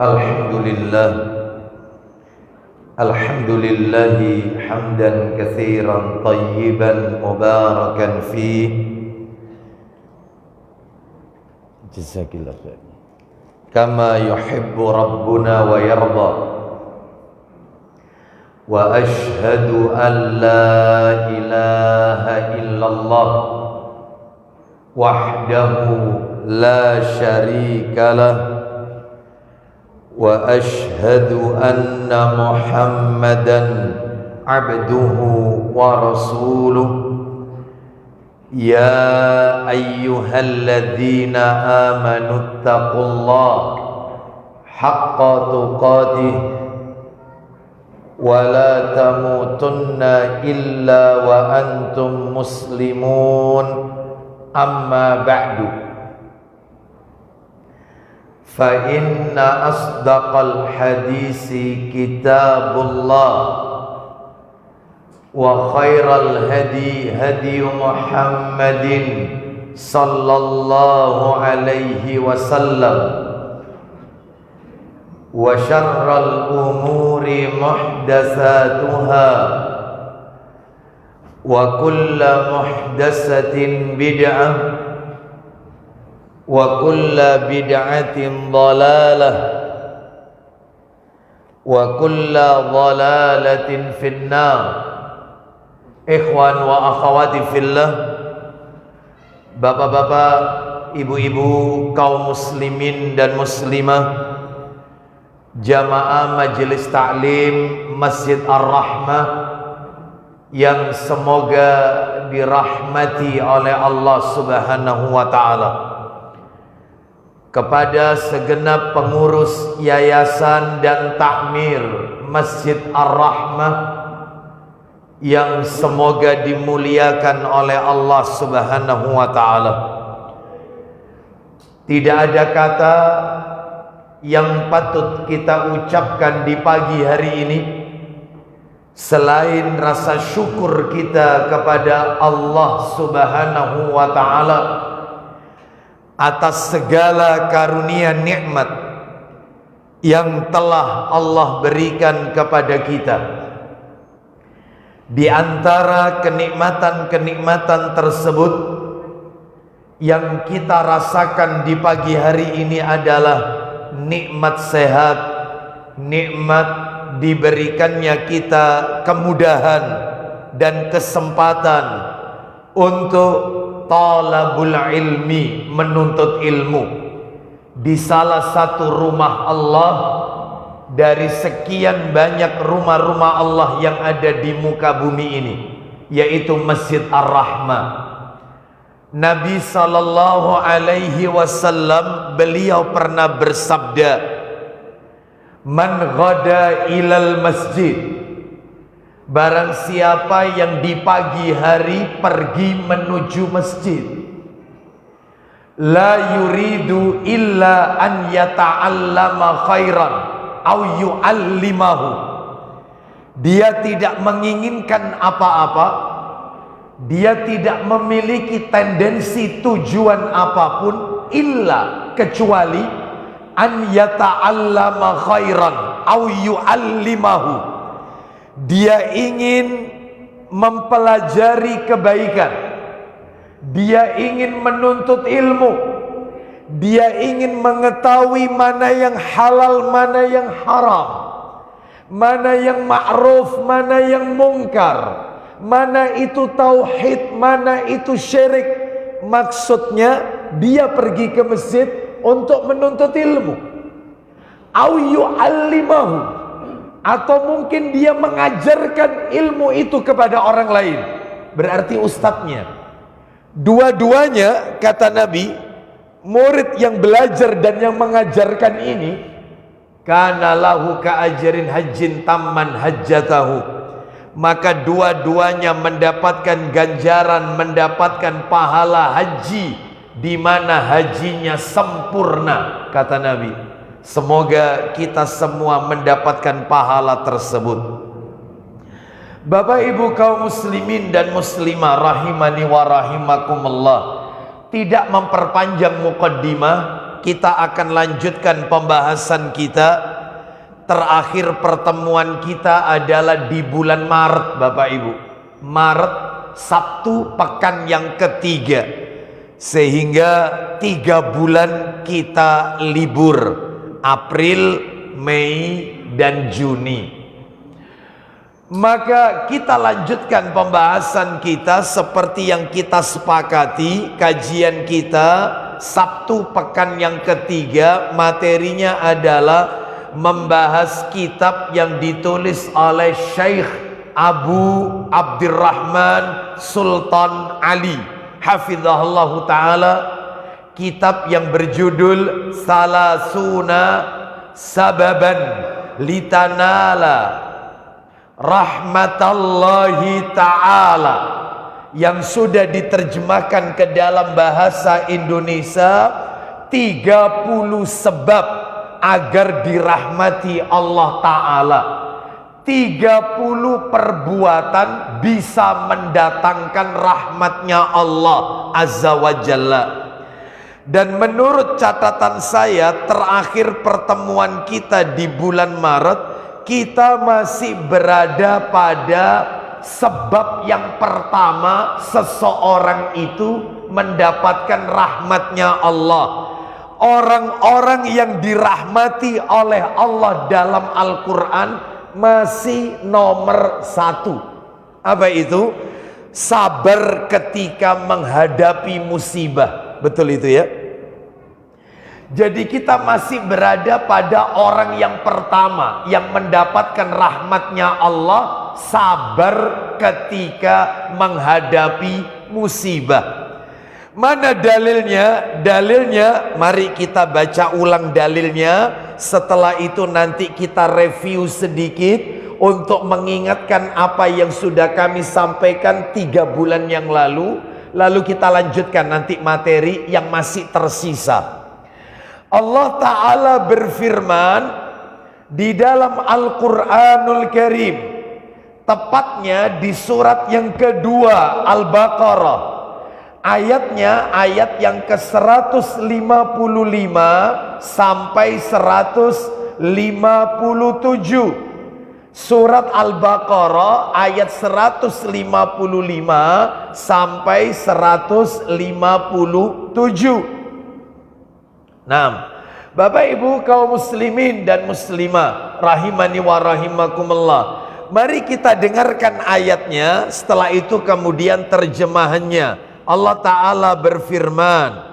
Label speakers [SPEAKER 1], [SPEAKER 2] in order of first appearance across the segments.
[SPEAKER 1] Alhamdulillah, alhamdulillahi hamdan katsiran tayyiban mubarakan fih. Jazakillah khair. Kama yuhibbu rabbuna wa yarda. Wa ashhadu an la ilaha illallah wahdahu la syarika lah. Wa ashhadu anna Muhammadan abduhu wa rasuluh. Ya ayyuhalladzina amanu taqullaha haqqa tuqatih wa la tamutunna illa wa antum muslimun. Amma ba'du, fa inna asdaqal hadisi kitabullah wa khairal hadi hadi Muhammadin sallallahu alaihi wasallam wa syarral umuri muhdatsatuha wa kullu muhdatsatin bid'ah wa kullu bid'atin dhalalah wa kullu dhalalatin finnar. Ikhwan wa akhwati fillah, bapak-bapak, ibu-ibu, kaum muslimin dan muslimah, jamaah majelis taklim Masjid Ar-Rahmah yang semoga dirahmati oleh Allah Subhanahu wa taala. Kepada segenap pengurus yayasan dan takmir Masjid Ar-Rahmah yang semoga dimuliakan oleh Allah Subhanahu wa taala. Tidak ada kata yang patut kita ucapkan di pagi hari ini selain rasa syukur kita kepada Allah Subhanahu wa taala atas segala karunia nikmat yang telah Allah berikan kepada kita. Di antara kenikmatan-kenikmatan tersebut yang kita rasakan di pagi hari ini adalah nikmat sehat, nikmat diberikannya kita kemudahan dan kesempatan untuk talabul ilmi, menuntut ilmu di salah satu rumah Allah dari sekian banyak rumah-rumah Allah yang ada di muka bumi ini, yaitu Masjid Ar-Rahmah. Nabi sallallahu alaihi wasallam beliau pernah bersabda, "Man ghada ilal masjid," barang siapa yang di pagi hari pergi menuju masjid, la yuridu illa an yata'allama khairan au yu'allimahu, dia tidak menginginkan apa-apa, dia tidak memiliki tendensi tujuan apapun illa kecuali an yata'allama khairan au yu'allimahu, dia ingin mempelajari kebaikan, dia ingin menuntut ilmu, dia ingin mengetahui mana yang halal, mana yang haram, mana yang ma'ruf, mana yang mungkar, mana itu tauhid, mana itu syirik. Maksudnya dia pergi ke masjid untuk menuntut ilmu. Au yu'allimahu, atau mungkin dia mengajarkan ilmu itu kepada orang lain, berarti ustadznya. Dua-duanya, kata Nabi, murid yang belajar dan yang mengajarkan ini, kana lahu ka ajrin hajjin tamman hajjatahu, maka dua-duanya mendapatkan ganjaran, mendapatkan pahala haji di mana hajinya sempurna, kata Nabi. Semoga kita semua mendapatkan pahala tersebut. Bapak ibu kaum muslimin dan muslimah rahimani wa rahimakumullah, tidak memperpanjang muqaddimah, kita akan lanjutkan pembahasan kita. Terakhir pertemuan kita adalah di bulan Maret, Bapak Ibu. Maret, Sabtu pekan yang ketiga. Sehingga 3 bulan kita libur. April, Mei, dan Juni. Maka kita lanjutkan pembahasan kita seperti yang kita sepakati. Kajian kita Sabtu pekan yang ketiga, materinya adalah membahas kitab yang ditulis oleh Syekh Abu Abdurrahman Sultan Ali hafizahullahu ta'ala. Kitab yang berjudul Salasuna Sababan Litanala Rahmatallahi Ta'ala, yang sudah diterjemahkan ke dalam bahasa Indonesia. 30 sebab agar dirahmati Allah Ta'ala. 30 perbuatan bisa mendatangkan rahmatnya Allah Azza wa Jalla. Dan menurut catatan saya, terakhir pertemuan kita di bulan Maret, kita masih berada pada sebab yang pertama, seseorang itu mendapatkan rahmatnya Allah. Orang-orang yang dirahmati oleh Allah dalam Al-Quran masih nomor 1. Apa itu? Sabar ketika menghadapi musibah. Betul itu ya? Jadi kita masih berada pada orang yang pertama yang mendapatkan rahmatnya Allah, sabar ketika menghadapi musibah. Mana dalilnya? Dalilnya, mari kita baca ulang dalilnya. Setelah itu nanti kita review sedikit untuk mengingatkan apa yang sudah kami sampaikan 3 bulan yang lalu. Lalu kita lanjutkan nanti materi yang masih tersisa. Allah Ta'ala berfirman di dalam Al-Quranul Karim, tepatnya di surat yang kedua Al-Baqarah. Ayatnya ayat yang ke-155 sampai 157. Surat Al-Baqarah ayat 155 sampai 157. Nah, Bapak Ibu kaum muslimin dan muslimah rahimani wa rahimakumullah, mari kita dengarkan ayatnya. Setelah itu kemudian terjemahannya. Allah Ta'ala berfirman,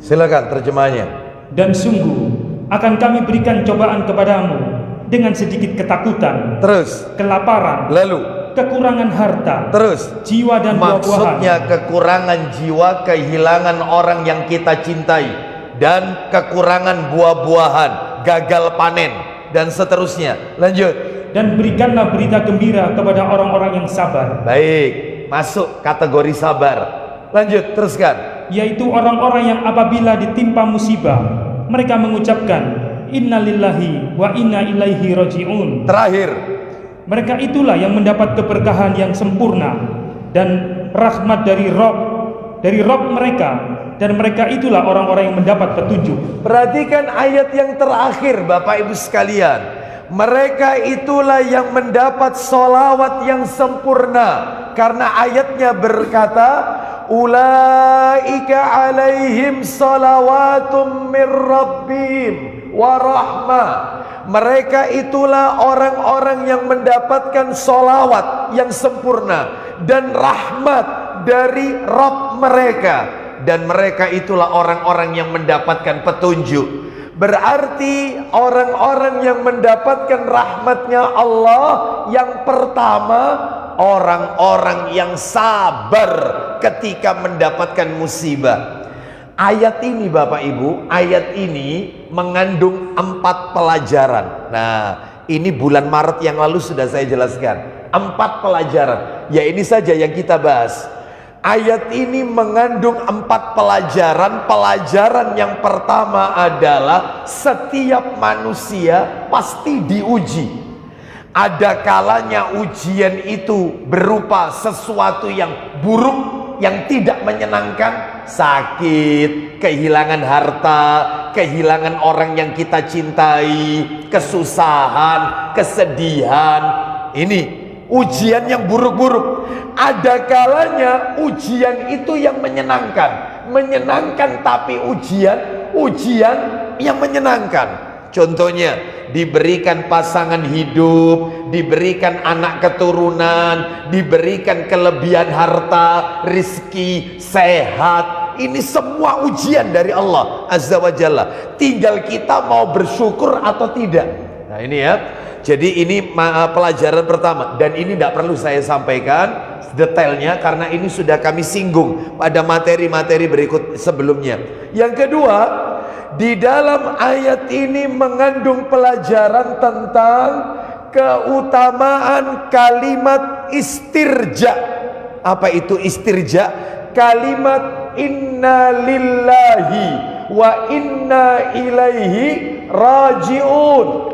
[SPEAKER 1] silakan terjemahnya.
[SPEAKER 2] Dan sungguh akan kami berikan cobaan kepadamu dengan sedikit ketakutan,
[SPEAKER 1] terus
[SPEAKER 2] kelaparan,
[SPEAKER 1] lalu
[SPEAKER 2] kekurangan harta,
[SPEAKER 1] terus
[SPEAKER 2] jiwa dan buah-buahan.
[SPEAKER 1] Maksudnya kekurangan jiwa, kehilangan orang yang kita cintai, dan kekurangan buah-buahan, gagal panen, dan seterusnya. Lanjut.
[SPEAKER 2] Dan berikanlah berita gembira kepada orang-orang yang sabar.
[SPEAKER 1] Baik, masuk kategori sabar. Lanjut, teruskan.
[SPEAKER 2] Yaitu orang-orang yang apabila ditimpa musibah, mereka mengucapkan innalillahi wa inna ilaihi raji'un.
[SPEAKER 1] Terakhir,
[SPEAKER 2] mereka itulah yang mendapat keberkahan yang sempurna dan rahmat dari Rob mereka, dan mereka itulah orang-orang yang mendapat petunjuk.
[SPEAKER 1] Perhatikan ayat yang terakhir Bapak Ibu sekalian. Mereka itulah yang mendapat solawat yang sempurna. Karena ayatnya berkata, ulaika alaihim salawatum min rabbihim wa rahmah. Mereka itulah orang-orang yang mendapatkan solawat yang sempurna dan rahmat dari Rabb mereka. Dan mereka itulah orang-orang yang mendapatkan petunjuk. Berarti orang-orang yang mendapatkan rahmatnya Allah yang pertama, orang-orang yang sabar ketika mendapatkan musibah. Ayat ini Bapak Ibu, ayat ini mengandung 4 pelajaran. Nah, ini bulan Maret yang lalu sudah saya jelaskan 4 pelajaran. Ya ini saja yang kita bahas. Ayat ini mengandung 4 pelajaran. Pelajaran yang pertama adalah setiap manusia pasti diuji. Ada kalanya ujian itu berupa sesuatu yang buruk, yang tidak menyenangkan, sakit, kehilangan harta, kehilangan orang yang kita cintai, kesusahan, kesedihan. Ini ujian yang buruk-buruk. Ada kalanya ujian itu yang menyenangkan, tapi ujian yang menyenangkan. Contohnya, diberikan pasangan hidup, diberikan anak keturunan, diberikan kelebihan harta, rizki, sehat. Ini semua ujian dari Allah Azza wa Jalla. Tinggal kita mau bersyukur atau tidak. Nah ini ya. Jadi ini pelajaran pertama. Dan ini tidak perlu saya sampaikan detailnya, karena ini sudah kami singgung pada materi-materi berikut sebelumnya. Yang kedua, di dalam ayat ini mengandung pelajaran tentang keutamaan kalimat istirja. Apa itu istirja? Kalimat inna lillahi wa inna ilaihi raji'un.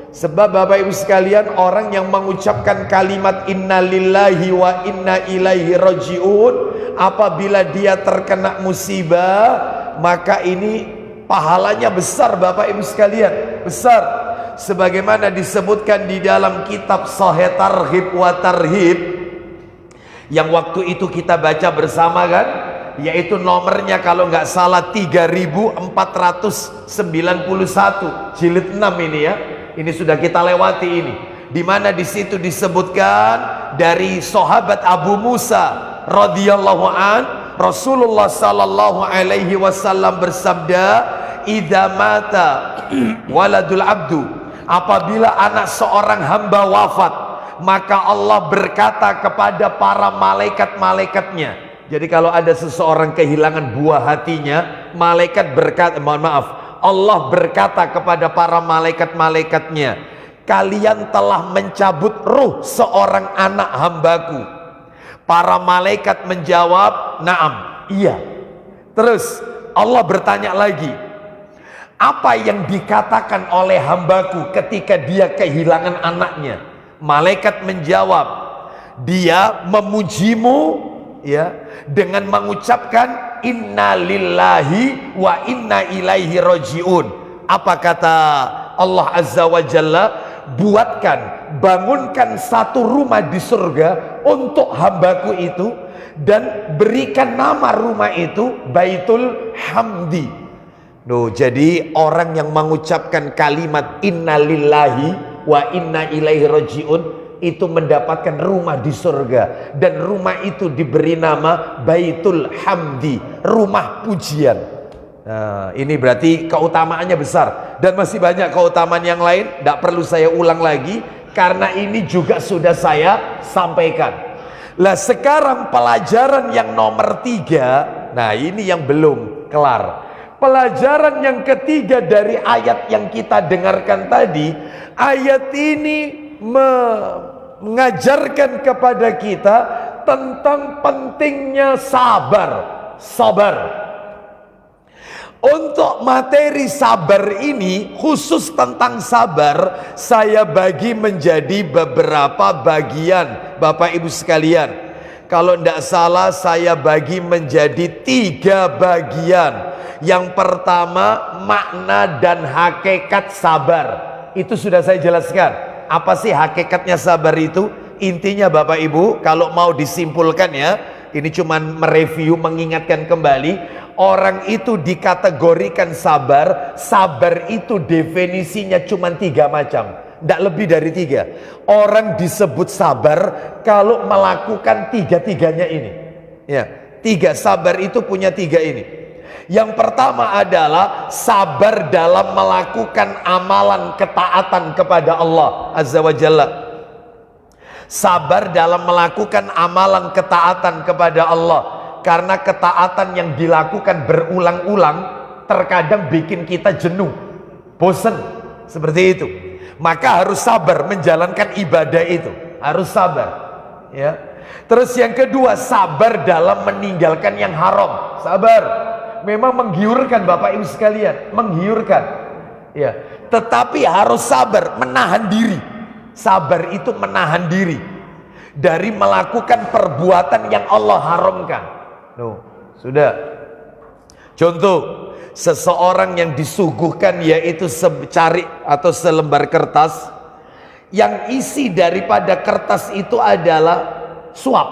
[SPEAKER 1] Sebab Bapak Ibu sekalian, orang yang mengucapkan kalimat inna lillahi wa inna ilaihi raji'un, apabila dia terkena musibah, maka ini pahalanya besar Bapak Ibu sekalian, besar. Sebagaimana disebutkan di dalam kitab Sahih Targhib wa Tarhib, yang waktu itu kita baca bersama kan, yaitu nomornya kalau nggak salah 3491 jilid 6 ini ya. Ini sudah kita lewati ini, di mana di situ disebutkan dari sahabat Abu Musa radhiyallahu an, Rasulullah sallallahu alaihi wasallam bersabda, "Idza mata waladul abdu," apabila anak seorang hamba wafat, maka Allah berkata kepada para malaikat-malaikatnya. Jadi kalau ada seseorang kehilangan buah hatinya, malaikat berkata, Allah berkata kepada para malaikat-malaikatnya, "Kalian telah mencabut ruh seorang anak hambaku." Para malaikat menjawab, "Na'am, iya." Terus Allah bertanya lagi, "Apa yang dikatakan oleh hambaku ketika dia kehilangan anaknya?" Malaikat menjawab, "Dia memujimu ya dengan mengucapkan inna lillahi wa inna ilaihi raji'un." Apa kata Allah Azza wa Jalla? "Buatkan, bangunkan satu rumah di surga untuk hambaku itu, dan berikan nama rumah itu Baitul Hamdi." Loh, jadi orang yang mengucapkan kalimat inna lillahi wa inna ilaihi raji'un itu mendapatkan rumah di surga, dan rumah itu diberi nama Baitul Hamdi, rumah pujian. Nah, ini berarti keutamaannya besar, dan masih banyak keutamaan yang lain, tidak perlu saya ulang lagi karena ini juga sudah saya sampaikan. Lah sekarang pelajaran yang nomor 3, nah ini yang belum kelar. Pelajaran yang ketiga dari ayat yang kita dengarkan tadi, ayat ini mengajarkan kepada kita tentang pentingnya sabar. Untuk materi sabar ini, khusus tentang sabar, saya bagi menjadi beberapa bagian Bapak Ibu sekalian. Kalau tidak salah saya bagi menjadi 3 bagian. Yang pertama, makna dan hakikat sabar. Itu sudah saya jelaskan. Apa sih hakikatnya sabar itu? Intinya Bapak Ibu, kalau mau disimpulkan ya, ini cuma mereview, mengingatkan kembali. orang itu dikategorikan sabar. Sabar itu definisinya cuma 3 macam, tidak lebih dari 3. Orang disebut sabar kalau melakukan 3-tiganya ini. Ya, 3. Sabar itu punya 3 ini. Yang pertama adalah sabar dalam melakukan amalan ketaatan kepada Allah Azza wa Jalla. Sabar dalam melakukan amalan ketaatan kepada Allah. Karena ketaatan yang dilakukan berulang-ulang terkadang bikin kita jenuh, bosan, seperti itu. Maka harus sabar menjalankan ibadah itu, harus sabar. Ya. Terus yang kedua, sabar dalam meninggalkan yang haram. Sabar, memang menggiurkan Bapak Ibu sekalian, menggiurkan. Ya, tetapi harus sabar, menahan diri. Sabar itu menahan diri dari melakukan perbuatan yang Allah haramkan. Tuh, sudah. Contoh, seseorang yang disuguhkan yaitu secari atau selembar kertas, yang isi daripada kertas itu adalah suap.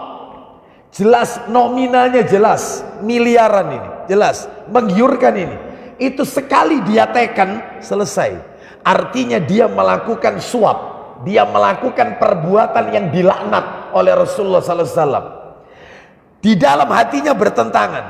[SPEAKER 1] Jelas, nominalnya jelas, miliaran ini, jelas, menggiurkan ini. Itu sekali dia tekan, selesai. Artinya dia melakukan suap. Dia melakukan perbuatan yang dilaknat oleh Rasulullah SAW. Di dalam hatinya bertentangan.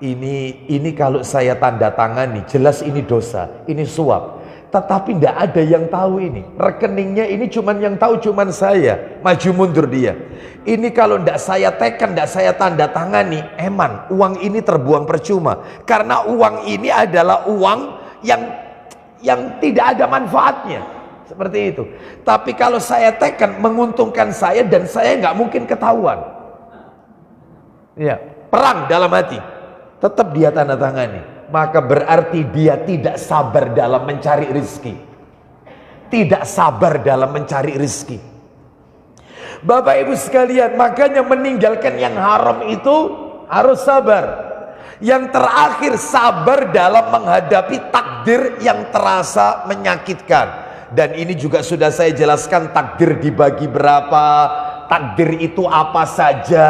[SPEAKER 1] Ini kalau saya tanda tangani, jelas ini dosa, ini suap. Tetapi tidak ada yang tahu ini. Rekeningnya ini cuman yang tahu cuman saya. Maju mundur dia. Ini kalau tidak saya tekan, tidak saya tanda tangani, eman, uang ini terbuang percuma. Karena uang ini adalah uang yang tidak ada manfaatnya. Seperti itu. Tapi kalau saya tekan, menguntungkan saya dan saya nggak mungkin ketahuan. Ya, perang dalam hati. Tetap dia tanda tangani. Maka berarti dia tidak sabar dalam mencari rezeki. Tidak sabar dalam mencari rezeki. Bapak Ibu sekalian, makanya meninggalkan yang haram itu harus sabar. Yang terakhir, sabar dalam menghadapi takdir yang terasa menyakitkan. Dan ini juga sudah saya jelaskan, takdir dibagi berapa, takdir itu apa saja,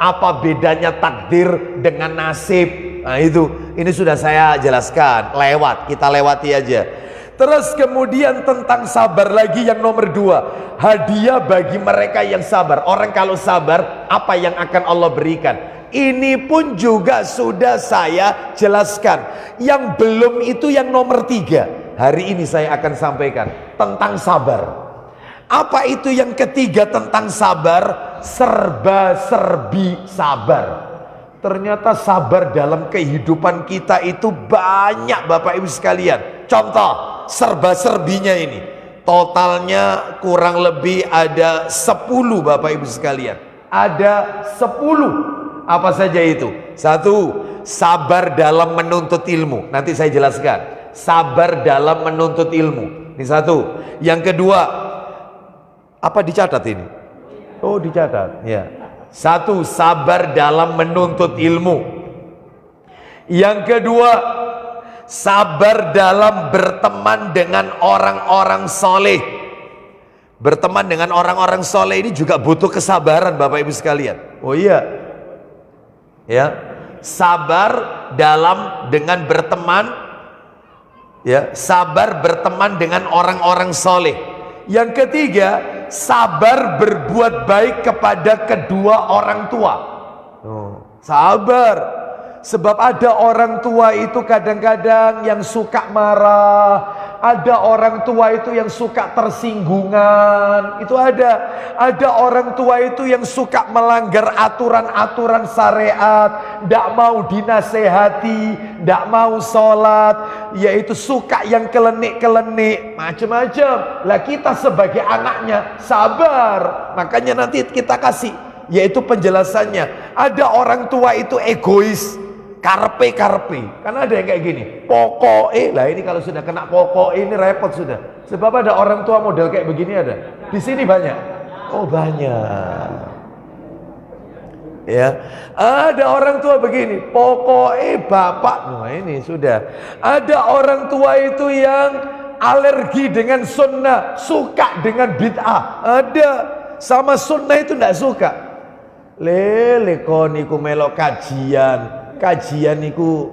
[SPEAKER 1] apa bedanya takdir dengan nasib. Nah ini sudah saya jelaskan, kita lewati aja. Terus kemudian tentang sabar lagi yang nomor 2, hadiah bagi mereka yang sabar. Orang kalau sabar, apa yang akan Allah berikan? Ini pun juga sudah saya jelaskan. Yang belum itu yang nomor 3. Hari ini saya akan sampaikan tentang sabar. Apa itu yang ketiga tentang sabar? Serba-serbi sabar. Ternyata sabar dalam kehidupan kita itu banyak Bapak Ibu sekalian. Contoh, serba-serbinya ini. Totalnya kurang lebih ada 10 Bapak Ibu sekalian. Ada 10. Apa saja itu? 1. Sabar dalam menuntut ilmu. Nanti saya jelaskan. Sabar dalam menuntut ilmu. Ini 1. Yang kedua, apa dicatat ini? Oh, dicatat. Ya. 1. Sabar dalam menuntut ilmu. Yang kedua, sabar dalam berteman dengan orang-orang soleh. Berteman dengan orang-orang soleh ini juga butuh kesabaran Bapak Ibu sekalian. Oh iya. Ya. Sabar dalam dengan berteman. Ya, sabar berteman dengan orang-orang soleh. Yang ketiga, sabar berbuat baik kepada kedua orang tua. Sabar. Sebab ada orang tua itu kadang-kadang yang suka marah. Ada orang tua itu yang suka tersinggungan. Itu ada. Ada orang tua itu yang suka melanggar aturan-aturan syariat. Tidak mau dinasehati. Tidak mau sholat. Yaitu suka yang kelenik-kelenik. Macam-macam. Lah kita sebagai anaknya sabar. Makanya nanti kita kasih. Yaitu penjelasannya. Ada orang tua itu egois. Karpe. Karena ada yang kayak gini. Pokoknya, lah ini kalau sudah kena pokok ini repot sudah. Sebab ada orang tua model kayak begini ada. Di sini banyak. Oh banyak. Ya, ada orang tua begini. Pokoknya bapak. Nah ini sudah. Ada orang tua itu yang alergi dengan sunnah, suka dengan bid'ah. Ada. Sama sunnah itu tidak suka. Lele koniku melok kajian. kajian itu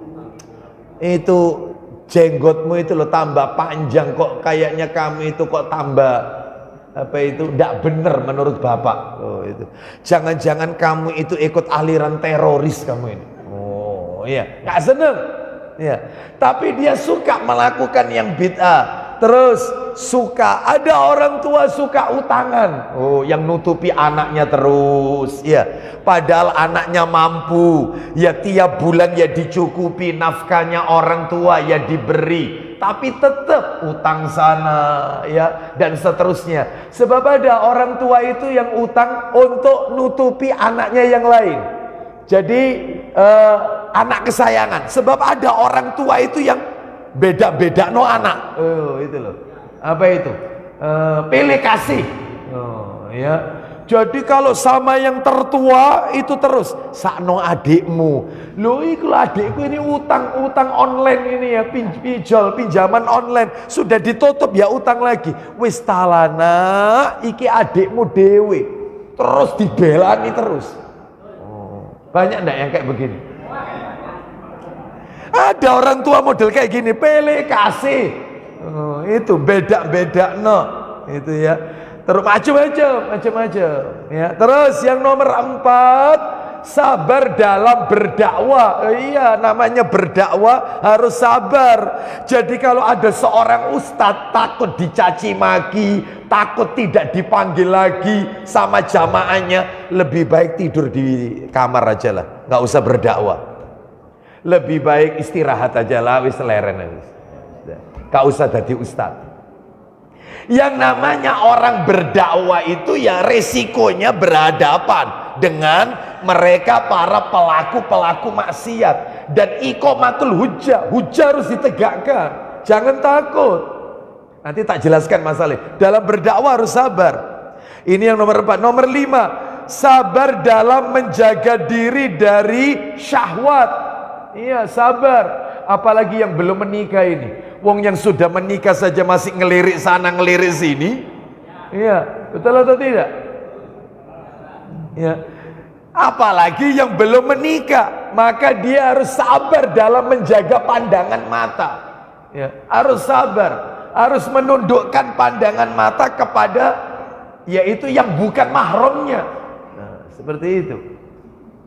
[SPEAKER 1] jenggotmu itu lo tambah panjang kok, kayaknya kamu itu kok tambah apa itu tidak benar menurut Bapak. Oh itu. Jangan-jangan kamu itu ikut aliran teroris kamu ini. Oh iya, nggak seneng. Ya. Tapi dia suka melakukan yang bid'ah. Terus suka, ada orang tua suka utangan. Oh, yang nutupi anaknya terus. Ya, padahal anaknya mampu. Ya tiap bulan ya dicukupi nafkahnya orang tua ya diberi. Tapi tetap utang sana ya dan seterusnya. Sebab ada orang tua itu yang utang untuk nutupi anaknya yang lain. Jadi anak kesayangan. Sebab ada orang tua itu yang beda-beda no anak. Oh itu loh. Apa itu? Pilih kasih. Oh ya. Jadi kalau sama yang tertua itu terus sakno adikmu. Loh iku adikku ini utang online ini ya, pinjaman online sudah ditutup ya utang lagi. Wis talana iki adikmu dewe. Terus dibelani terus. Oh, banyak enggak yang kayak begini? Ada orang tua model kayak gini, pilih kasih. Oh, itu beda-beda no. Itu ya. Terus macam-macam ya. Terus yang nomor 4, sabar dalam berdakwah. Iya, namanya berdakwah harus sabar. Jadi kalau ada seorang ustadz takut dicaci maki, takut tidak dipanggil lagi sama jamaahnya, lebih baik tidur di kamar aja lah, nggak usah berdakwah. Lebih baik istirahat aja lah, wis leren aja. Nggak usah jadi ustadz. Yang namanya orang berdakwah itu ya resikonya berhadapan dengan mereka para pelaku-pelaku maksiat. Dan iqamatul hujjah harus ditegakkan. Jangan takut. Nanti tak jelaskan masalah. Dalam berdakwah harus sabar. Ini yang nomor 4. Nomor 5, sabar dalam menjaga diri dari syahwat. Iya, sabar. Apalagi yang belum menikah ini. Wong yang sudah menikah saja masih ngelirik sana ngelirik sini. Iya, betul atau tidak? Ya. Apalagi yang belum menikah, maka dia harus sabar dalam menjaga pandangan mata. Ya, harus sabar, harus menundukkan pandangan mata kepada yaitu yang bukan mahramnya. Nah, seperti itu.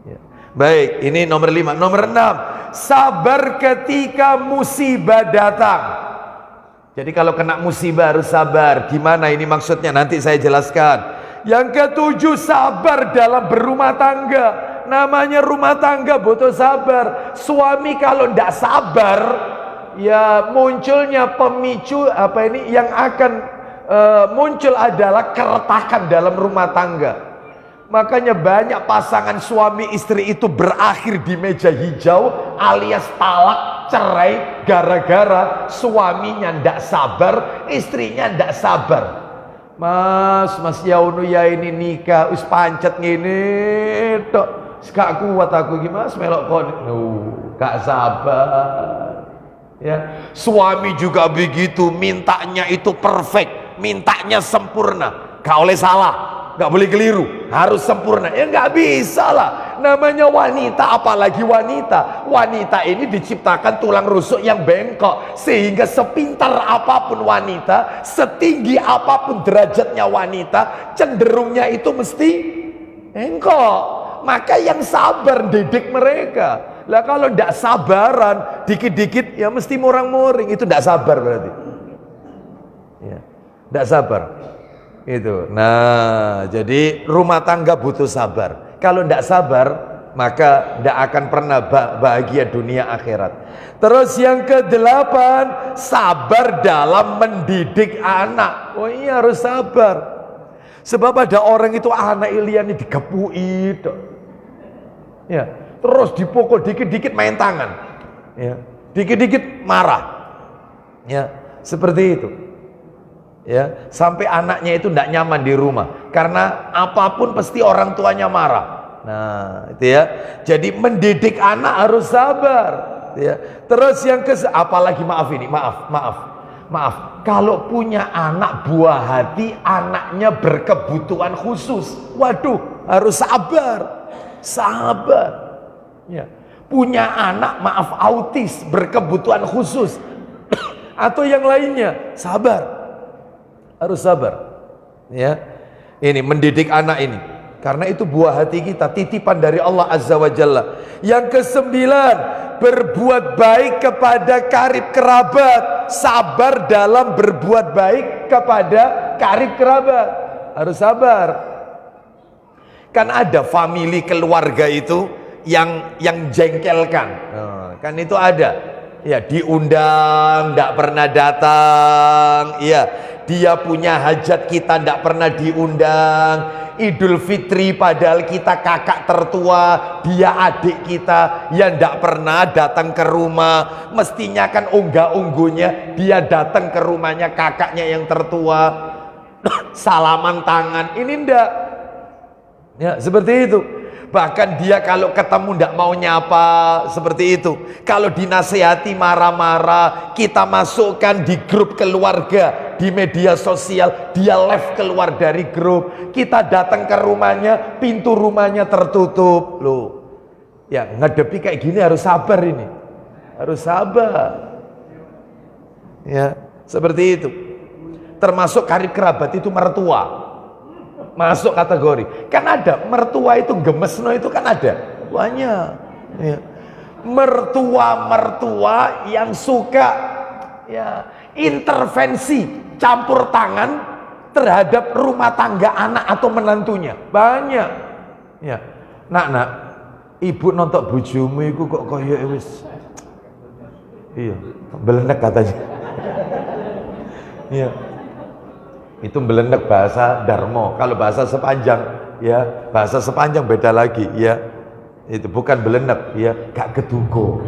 [SPEAKER 1] Ya. Baik, ini nomor 5. Nomor 6, sabar ketika musibah datang. Jadi kalau kena musibah harus sabar. Gimana ini maksudnya? Nanti saya jelaskan. Yang ke-7, sabar dalam berumah tangga. Namanya rumah tangga butuh sabar. Suami kalau tidak sabar, ya munculnya pemicu apa ini yang akan muncul adalah keretakan dalam rumah tangga. Makanya banyak pasangan suami istri itu berakhir di meja hijau alias talak, cerai gara-gara suaminya ndak sabar, istrinya ndak sabar. Mas Yaunu ya ini nikah wis pancet ngene tok. Gak kuat aku iki Mas melok kon. Gak sabar. Ya, suami juga begitu, mintanya itu perfect, mintanya sempurna. Gak oleh salah. Gak boleh keliru, harus sempurna. Ya nggak bisa lah. Namanya wanita, apalagi wanita. Wanita ini diciptakan tulang rusuk yang bengkok. Sehingga sepintar apapun wanita, setinggi apapun derajatnya wanita, cenderungnya itu mesti bengkok. Maka yang sabar didik mereka. Lah kalau nggak sabaran, dikit-dikit ya mesti murang-muring. Itu nggak sabar berarti. Ya, nggak sabar. Itu. Nah, jadi rumah tangga butuh sabar. Kalau tidak sabar, maka tidak akan pernah bahagia dunia akhirat. Terus yang ke-8, sabar dalam mendidik anak. Oh iya harus sabar. Sebab ada orang itu anak Ilian ini digepui. Ya, terus dipukul dikit-dikit main tangan. Ya, dikit-dikit marah. Ya, seperti itu. Ya, sampai anaknya itu tidak nyaman di rumah karena apapun pasti orang tuanya marah. Nah, itu ya. Jadi mendidik anak harus sabar. Ya. Terus yang apalagi maaf. Kalau punya anak buah hati, anaknya berkebutuhan khusus. Waduh, harus sabar. Sabar. Ya. punya anak maaf autis, berkebutuhan khusus atau yang lainnya, sabar, harus sabar. Ya, ini mendidik anak ini, karena itu buah hati kita, titipan dari Allah Azza wa Jalla. Yang kesembilan, berbuat baik kepada karib kerabat, sabar dalam berbuat baik kepada karib kerabat, harus sabar. Kan ada family keluarga itu yang jengkelkan, kan itu ada. Ya, diundang tidak pernah datang, ya, dia punya hajat kita tidak pernah diundang. Idul Fitri padahal kita kakak tertua, dia adik kita yang tidak pernah datang ke rumah. Mestinya kan unggah-ungguhnya dia datang ke rumahnya kakaknya yang tertua, salaman tangan. Ini ndak, ya seperti itu. Bahkan dia kalau ketemu tidak mau nyapa, seperti itu. Kalau dinasehati marah-marah, kita masukkan di grup keluarga, di media sosial, dia live keluar dari grup. Kita datang ke rumahnya, pintu rumahnya tertutup. Loh, ya ngadepi kayak gini harus sabar ini, harus sabar. Ya, seperti itu. Termasuk karib kerabat itu mertua, masuk kategori. Kan ada mertua itu gemesno, itu kan ada banyak, ya. Mertua yang suka, ya, intervensi, campur tangan terhadap rumah tangga anak atau menantunya, banyak, ya. Nak, ibu nonton bojomu iku kok kaya wis, iya, belenek katanya. Iya, itu belenek bahasa Darmo. Kalau bahasa sepanjang, ya, bahasa sepanjang beda lagi, ya. Itu bukan belenek, ya, gak kedugo.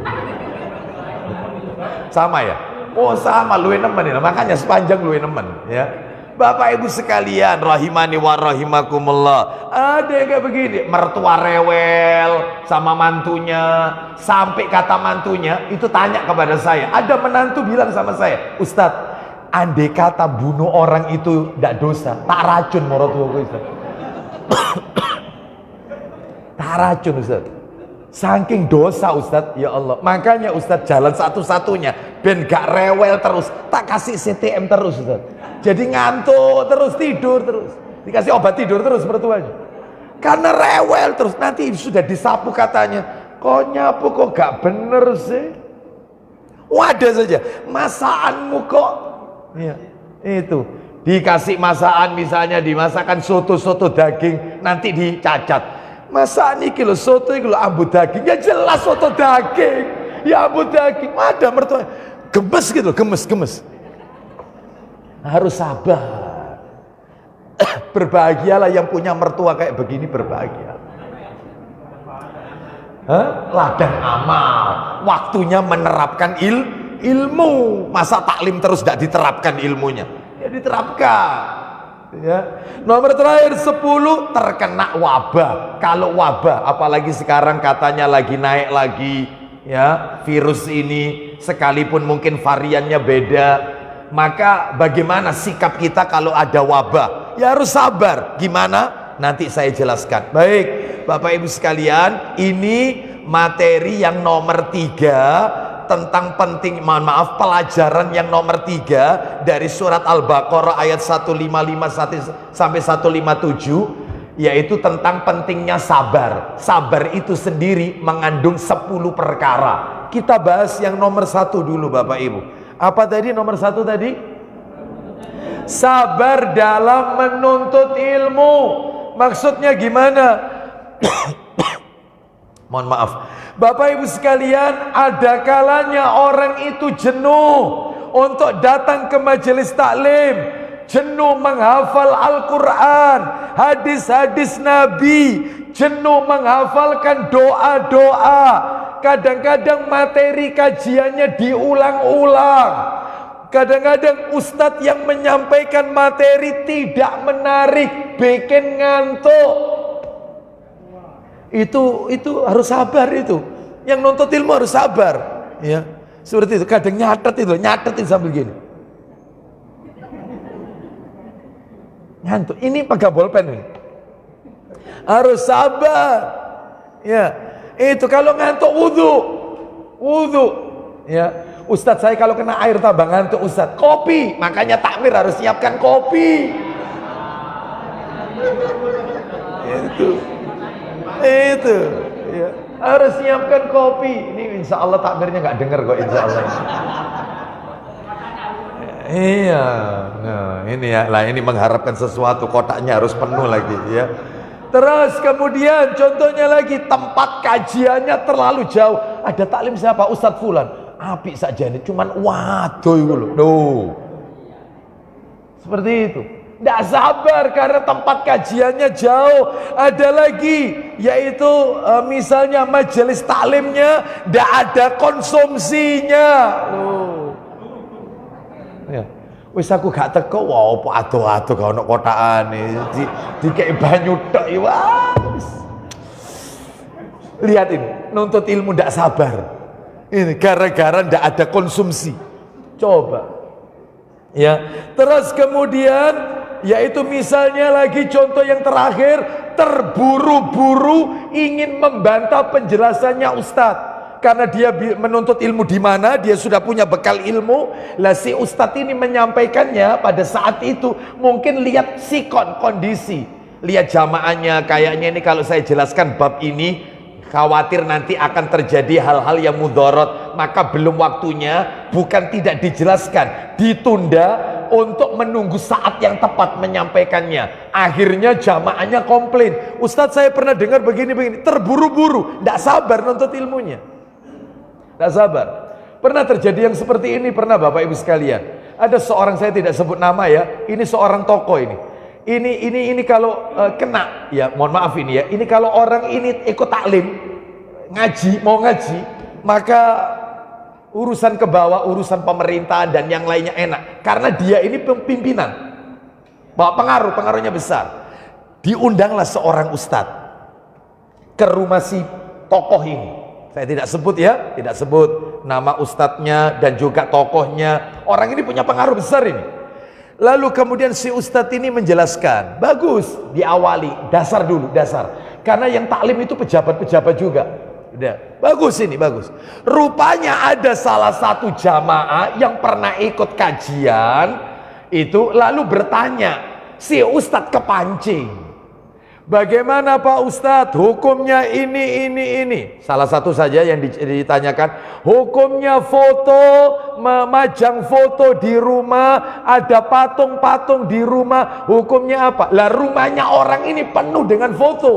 [SPEAKER 1] Sama ya? Oh sama, luwe nemen ya. Makanya sepanjang luwe nemen, ya. Bapak Ibu sekalian, rahimani wa rahimakumullah. Ada yang kayak begini, mertua rewel sama mantunya, sampai kata mantunya itu tanya kepada saya. Ada menantu bilang sama saya, Ustadz, andai kata bunuh orang itu tidak dosa, tak racun mertuaku Ustaz. Tak racun Ustaz. Saking dosa Ustaz, ya Allah. Makanya Ustaz jalan satu-satunya ben gak rewel terus, tak kasih CTM terus Ustaz. Jadi ngantuk terus, tidur terus. Dikasih obat tidur terus mertuanya. Karena rewel terus, nanti sudah disapu katanya, kok nyapu kok gak bener sih. Wadah saja, masakanmu kok, ya, itu dikasih masakan, misalnya dimasakan soto daging, nanti dicacat, masakan iki lho soto iki lho ambu daging, ya jelas soto daging, ya ambu daging. Ada mertua gemes gitu, gemes. Harus sabar. Berbahagialah yang punya mertua kayak begini, berbahagia. Ladang amal, waktunya menerapkan ilmu. Masa taklim terus tidak diterapkan ilmunya? Ya diterapkan, ya. Nomor terakhir 10, terkena wabah. Kalau wabah, apalagi sekarang katanya lagi naik lagi, ya, virus ini, sekalipun mungkin variannya beda, maka bagaimana sikap kita kalau ada wabah? Ya harus sabar. Gimana? Nanti saya jelaskan. Baik, Bapak Ibu sekalian, ini materi yang nomor 3 tentang penting, mohon maaf, pelajaran yang nomor 3 dari surat Al-Baqarah ayat 155 sampai 157, yaitu tentang pentingnya sabar. Sabar itu sendiri mengandung 10 perkara. Kita bahas yang nomor 1 dulu Bapak Ibu. Apa tadi nomor 1 tadi? Sabar dalam menuntut ilmu. Maksudnya gimana? Mohon maaf, Bapak Ibu sekalian, ada kalanya orang itu jenuh untuk datang ke majelis taklim, jenuh menghafal Al-Quran, hadis-hadis Nabi, jenuh menghafalkan doa-doa. Kadang-kadang materi kajiannya diulang-ulang. Kadang-kadang ustadz yang menyampaikan materi tidak menarik, bikin ngantuk. Itu harus sabar itu. Yang nuntut ilmu harus sabar, ya. Seperti itu. Kadang nyatet itu sambil gini. Ngantuk. Ini pakai bolpen nih. Harus sabar. Ya. Itu kalau ngantuk wudu. Wudu. Ya, Ustadz saya kalau kena air tambah ngantuk Ustadz. Kopi, makanya takmir harus siapkan kopi. Itu ya. Harus siapkan kopi. Ini insya Allah takmirnya nggak dengar kok, insya Allah. Iya, nah ini ya, lah ini mengharapkan sesuatu, kotaknya harus penuh lagi ya. Terus kemudian contohnya lagi, tempat kajiannya terlalu jauh. Ada taklim siapa? Ustadz Fulan. Apik saja ini, cuman waduh itu loh. Duh. Seperti itu. Tidak sabar karena tempat kajiannya jauh. Ada lagi, yaitu misalnya majelis taklimnya tidak ada konsumsinya. Ya. Wis aku gak teko, wah apa ado-ado gak ono kotakane. Dikei banyu tok wah. Lihat ini, nuntut ilmu ndak sabar. Ini gara-gara ndak ada konsumsi. Coba. Ya, terus kemudian yaitu misalnya lagi contoh yang terakhir, terburu-buru ingin membantah penjelasannya Ustadz. Karena dia menuntut ilmu di mana, dia sudah punya bekal ilmu. Lah si ustadz ini menyampaikannya pada saat itu, mungkin lihat sikon, kondisi, lihat jamaahnya, kayaknya ini kalau saya jelaskan bab ini khawatir nanti akan terjadi hal-hal yang mudorot, maka belum waktunya. Bukan tidak dijelaskan, ditunda untuk menunggu saat yang tepat menyampaikannya. Akhirnya jamaahnya komplain, Ustadz saya pernah dengar begini-begini, terburu-buru, tidak sabar nuntut ilmunya. Tidak sabar. Pernah terjadi yang seperti ini, pernah Bapak Ibu sekalian. Ada seorang, saya tidak sebut nama ya, ini seorang tokoh ini. Ini kalau kena, ya mohon maaf ini ya. Ini kalau orang ini ikut taklim, ngaji, mau ngaji, maka urusan ke bawah, urusan pemerintahan dan yang lainnya enak. Karena dia ini pimpinan, bawa pengaruhnya besar. Diundanglah seorang ustadz ke rumah si tokoh ini. Saya tidak sebut ya, tidak sebut nama ustadznya dan juga tokohnya. Orang ini punya pengaruh besar ini. Lalu kemudian si ustadz ini menjelaskan, bagus, diawali, dasar dulu, dasar. Karena yang taklim itu pejabat-pejabat juga. Udah, bagus ini, bagus. Rupanya ada salah satu jamaah yang pernah ikut kajian, itu lalu bertanya, si ustadz kepancing. Bagaimana Pak Ustadz hukumnya ini. Salah satu saja yang ditanyakan, hukumnya foto, memajang foto di rumah, ada patung-patung di rumah, hukumnya apa? Lah rumahnya orang ini penuh dengan foto.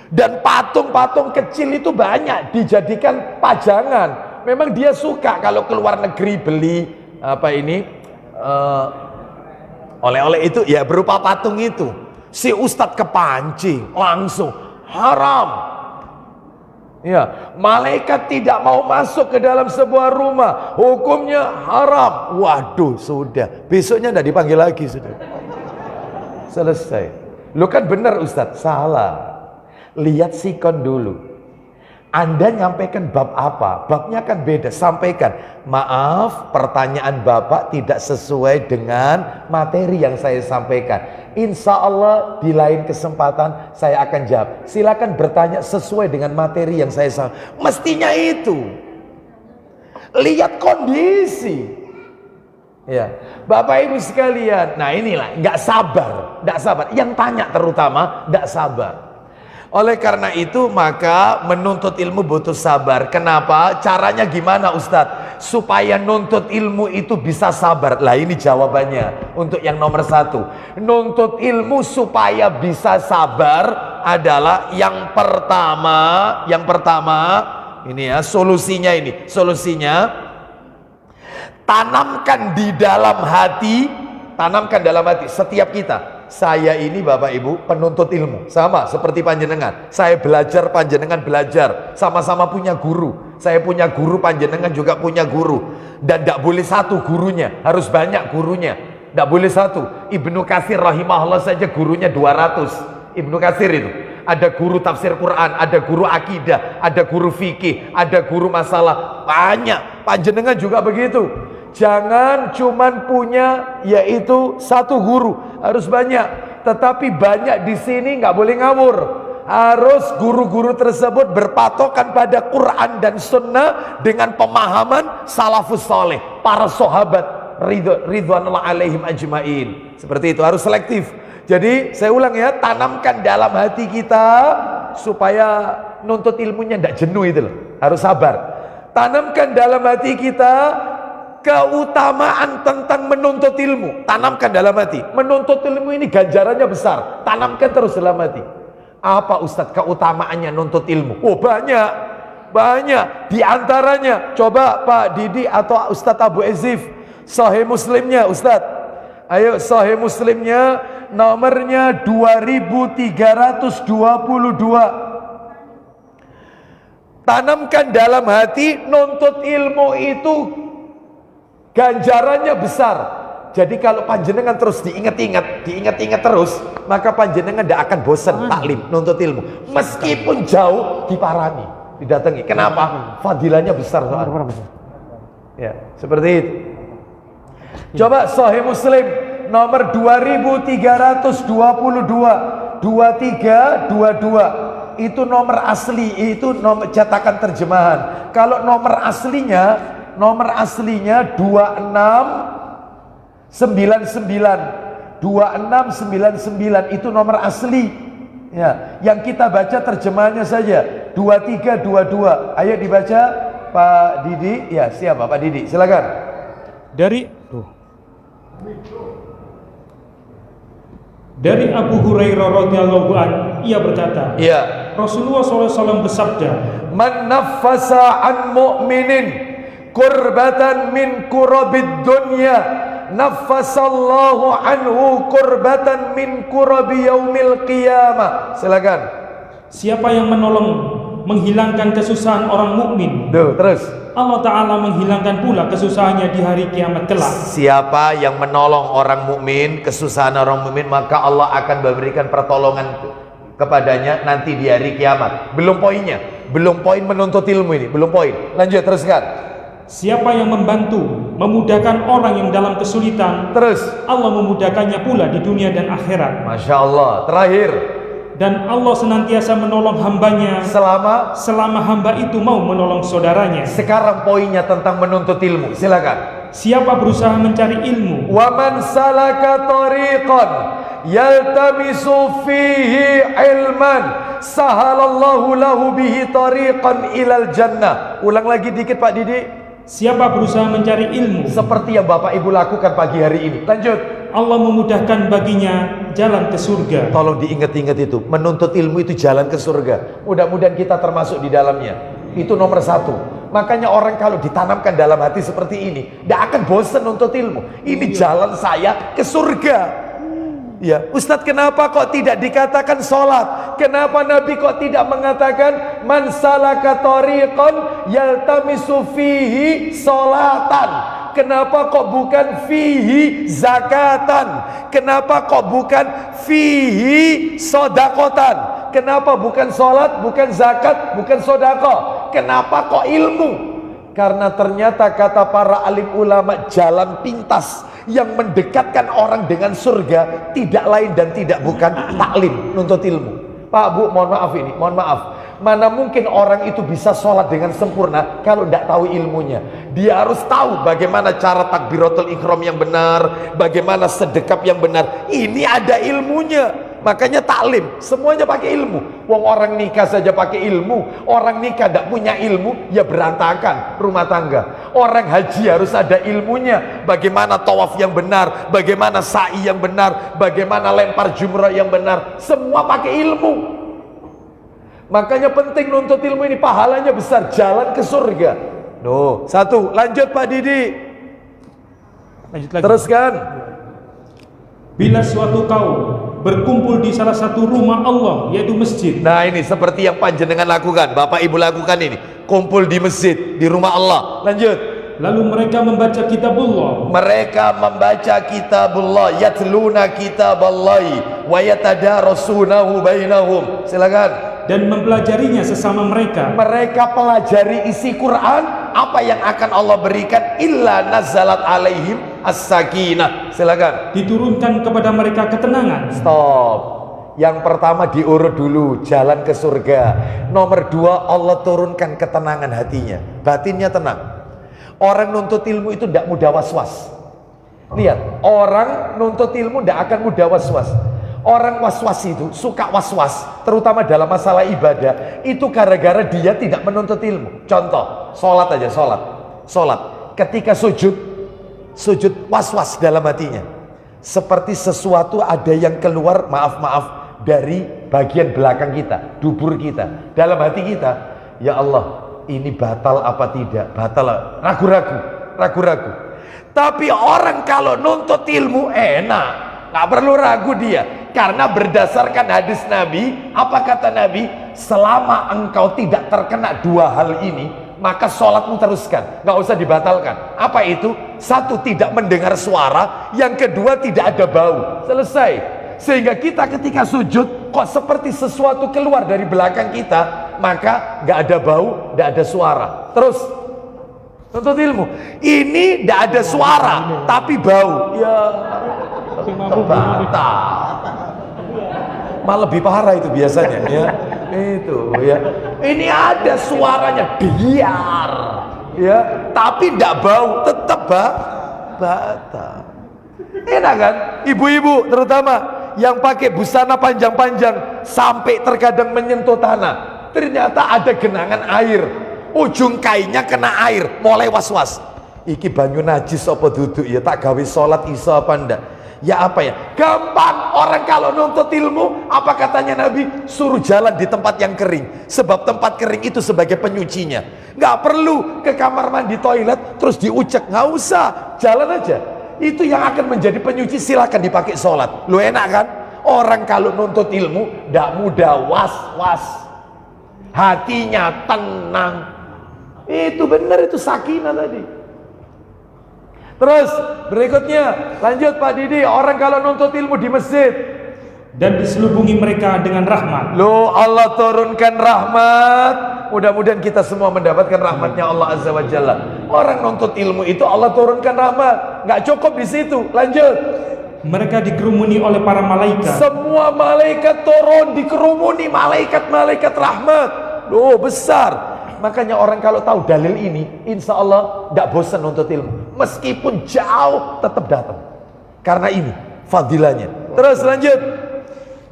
[SPEAKER 1] Dan patung-patung kecil itu banyak dijadikan pajangan. Memang dia suka kalau keluar negeri beli apa ini oleh-oleh itu ya berupa patung itu. Si ustadz kepancing, langsung haram. Ya, malaikat tidak mau masuk ke dalam sebuah rumah, hukumnya haram. Waduh, sudah. Besoknya tidak dipanggil lagi sudah. Selesai. Lu kan benar ustadz, salah. Lihat sikon dulu. Anda nyampaikan bab apa? Babnya kan beda. Sampaikan, maaf pertanyaan Bapak tidak sesuai dengan materi yang saya sampaikan. Insya Allah di lain kesempatan saya akan jawab. Silakan bertanya sesuai dengan materi yang saya sampaikan. Mestinya itu. Lihat kondisi. Ya, Bapak Ibu sekalian. Nah inilah, nggak sabar. Yang tanya terutama nggak sabar. Oleh karena itu maka menuntut ilmu butuh sabar. Kenapa? Caranya gimana Ustadz? Supaya nuntut ilmu itu bisa sabar. Lah ini jawabannya untuk yang nomor 1. Nuntut ilmu supaya bisa sabar adalah yang pertama ini ya solusinya ini. Solusinya tanamkan dalam hati setiap kita. Saya ini Bapak Ibu penuntut ilmu, sama seperti panjenengan. Saya belajar, panjenengan belajar, sama-sama punya guru. Saya punya guru, panjenengan juga punya guru. Dan tidak boleh satu gurunya, harus banyak gurunya. Tidak boleh satu. Ibnu Katsir rahimahullah saja gurunya 200. Ibnu Katsir itu ada guru tafsir Quran, ada guru akidah, ada guru fikih, ada guru masalah, banyak. Panjenengan juga begitu. Jangan cuman punya yaitu satu guru, harus banyak. Tetapi banyak di sini nggak boleh ngawur. harus guru-guru tersebut berpatokan pada Quran dan Sunnah dengan pemahaman salafus soleh, para sahabat ridwanullah alaihim ajmain. Seperti itu, harus selektif. Jadi saya ulang ya, tanamkan dalam hati kita supaya nuntut ilmunya tidak jenuh itu loh. Harus sabar. Tanamkan dalam hati kita keutamaan tentang menuntut ilmu. Tanamkan dalam hati. Menuntut ilmu ini ganjarannya besar. Tanamkan terus dalam hati. Apa Ustadz keutamaannya nuntut ilmu? Oh banyak. Banyak. Di antaranya, coba Pak Didi atau Ustadz Abu Ezif, Sahih Muslimnya Ustadz. Ayo Sahih Muslimnya nomornya 2322. Tanamkan dalam hati, nuntut ilmu itu ganjarannya besar. Jadi kalau panjenengan terus diingat-ingat terus, maka panjenengan tidak akan bosan taklim, nuntut ilmu. Meskipun jauh diparani, didatangi. Kenapa? Fadilahnya besar soalnya. Ya, seperti itu. Coba Sahih Muslim nomor 2322, 2322. Itu nomor asli, itu nomor cetakan terjemahan. Kalau nomor aslinya 2699. 2699 itu nomor asli. Ya, yang kita baca terjemahannya saja 2322. Ayo dibaca Pak Didi. Ya, siapa Pak Didi? Silakan.
[SPEAKER 2] Dari Abu Hurairah radhiyallahu an, ia berkata,
[SPEAKER 1] ya,
[SPEAKER 2] Rasulullah SAW bersabda,
[SPEAKER 1] man naffasa an mu'minin kurbatan min kurabid dunya, naffasallahu anhu kurbatan min kurabi yaumil qiyamah. Silakan.
[SPEAKER 2] Siapa yang menolong menghilangkan kesusahan orang mukmin,
[SPEAKER 1] terus
[SPEAKER 2] Allah Ta'ala menghilangkan pula kesusahannya di hari kiamat kelak.
[SPEAKER 1] Siapa yang menolong orang mukmin, kesusahan orang mukmin, maka Allah akan memberikan pertolongan kepadanya nanti di hari kiamat. Belum poinnya, belum poin menuntut ilmu ini, belum poin. Lanjut, teruskan.
[SPEAKER 2] Siapa yang membantu, memudahkan orang yang dalam kesulitan,
[SPEAKER 1] terus
[SPEAKER 2] Allah memudahkannya pula di dunia dan akhirat.
[SPEAKER 1] Masya Allah. Terakhir,
[SPEAKER 2] dan Allah senantiasa menolong hambanya selama hamba itu mau menolong saudaranya.
[SPEAKER 1] Sekarang poinnya tentang menuntut ilmu. Silakan.
[SPEAKER 2] Siapa berusaha mencari ilmu,
[SPEAKER 1] wa man salaka tariqan yaltamisu fihi ilman sahalallahu lahu bihi tariqan ilal jannah. Ulang lagi dikit Pak Didi.
[SPEAKER 2] Siapa berusaha mencari ilmu
[SPEAKER 1] seperti yang Bapak Ibu lakukan pagi hari ini. Lanjut.
[SPEAKER 2] Allah memudahkan baginya jalan ke surga.
[SPEAKER 1] Tolong diingat-ingat itu. Menuntut ilmu itu jalan ke surga. Mudah-mudahan kita termasuk di dalamnya. Itu nomor satu. Makanya orang kalau ditanamkan dalam hati seperti ini, tidak akan bosan nuntut ilmu. Ini jalan saya ke surga. Ya, Ustadz, kenapa kok tidak dikatakan sholat? Kenapa Nabi kok tidak mengatakan man salaka tariqan yaltamisu fihi sholatan? Kenapa kok bukan fihi zakatan? Kenapa kok bukan fihi sodakotan? Kenapa bukan sholat, bukan zakat, bukan sodako? Kenapa kok ilmu? Karena ternyata kata para alim ulama, jalan pintas yang mendekatkan orang dengan surga tidak lain dan tidak bukan taklim, nuntut ilmu. Pak, Bu, mohon maaf ini, mohon maaf. Mana mungkin orang itu bisa sholat dengan sempurna kalau tidak tahu ilmunya. Dia harus tahu bagaimana cara takbiratul ihram yang benar, bagaimana sedekap yang benar. Ini ada ilmunya. Makanya taklim, semuanya pakai ilmu. Wong orang nikah saja pakai ilmu. Orang nikah tidak punya ilmu, ya berantakan rumah tangga. Orang haji harus ada ilmunya. Bagaimana tawaf yang benar, bagaimana sa'i yang benar, bagaimana lempar jumrah yang benar. Semua pakai ilmu. Makanya penting nuntut ilmu ini, pahalanya besar, jalan ke surga. No, satu, lanjut Pak Didi.
[SPEAKER 2] Lanjut lagi.
[SPEAKER 1] Teruskan.
[SPEAKER 2] Bila suatu kaum berkumpul di salah satu rumah Allah, yaitu masjid.
[SPEAKER 1] Nah, ini seperti yang panjenengan lakukan, Bapak Ibu lakukan ini. Kumpul di masjid, di rumah Allah. Lanjut.
[SPEAKER 2] Lalu mereka membaca kitabullah.
[SPEAKER 1] Mereka membaca kitabullah, yatluna kitaballahi wa yatadarasunahu bainahum. Silakan.
[SPEAKER 2] Dan mempelajarinya sesama mereka.
[SPEAKER 1] Mereka pelajari isi Quran, apa yang akan Allah berikan? Illa nazalat alaihim as-sakinah. Silakan.
[SPEAKER 2] Diturunkan kepada mereka ketenangan.
[SPEAKER 1] Stop. Yang pertama diurut dulu, jalan ke surga. Nomor dua, Allah turunkan ketenangan hatinya, batinnya tenang. Orang nuntut ilmu itu tidak mudah was-was. Lihat, orang nuntut ilmu tidak akan mudah was-was. Orang was-was itu suka was-was, terutama dalam masalah ibadah, itu gara-gara dia tidak menuntut ilmu. Contoh, sholat aja, sholat. Ketika sujud was-was dalam hatinya, seperti sesuatu ada yang keluar, maaf, dari bagian belakang kita, dubur kita, dalam hati kita. Ya Allah, ini batal apa tidak? Batal, ragu-ragu. Tapi orang kalau nuntut ilmu enak, nggak perlu ragu dia, karena berdasarkan hadis Nabi. Apa kata Nabi? Selama engkau tidak terkena dua hal ini, maka sholatmu teruskan, nggak usah dibatalkan. Apa itu? Satu, tidak mendengar suara. Yang kedua, tidak ada bau. Selesai. Sehingga kita ketika sujud kok seperti sesuatu keluar dari belakang kita, maka nggak ada bau, nggak ada suara. Terus tuntut ilmu, ini nggak ada suara tapi bau, ya terbata. Malah lebih parah itu biasanya, ya. Itu ya. Ini ada suaranya biar, ya, tapi nggak bau, tetap bata. Enak kan? Ibu-ibu terutama yang pakai busana panjang-panjang sampai terkadang menyentuh tanah, ternyata ada genangan air, ujung kainnya kena air, mulai was-was. Iki banyu najis apa duduk ya, tak gawe sholat iso apa ndak? Ya apa ya? Gampang. Orang kalau nuntut ilmu, apa katanya Nabi? Suruh jalan di tempat yang kering. Sebab tempat kering itu sebagai penyucinya. Nggak perlu ke kamar mandi toilet terus diucek, nggak usah, jalan aja. Itu yang akan menjadi penyuci, silakan dipakai sholat. Lu enak kan? Orang kalau nuntut ilmu nggak mudah was-was, hatinya tenang. Itu benar, itu sakinah tadi. Terus berikutnya, lanjut Pak Didi. Orang kalau nuntut ilmu di masjid
[SPEAKER 2] dan diselubungi mereka dengan rahmat.
[SPEAKER 1] Loh, Allah turunkan rahmat. Mudah-mudahan kita semua mendapatkan rahmatnya Allah Azza wa Jalla. Orang nuntut ilmu itu Allah turunkan rahmat. Nggak cukup di situ. Lanjut.
[SPEAKER 2] Mereka dikerumuni oleh para malaikat.
[SPEAKER 1] Semua malaikat turun, dikerumuni malaikat-malaikat rahmat. Loh, besar. Makanya orang kalau tahu dalil ini, insya Allah tidak bosan nuntut ilmu. Meskipun jauh, tetap datang. Karena ini fadilahnya. Terus lanjut.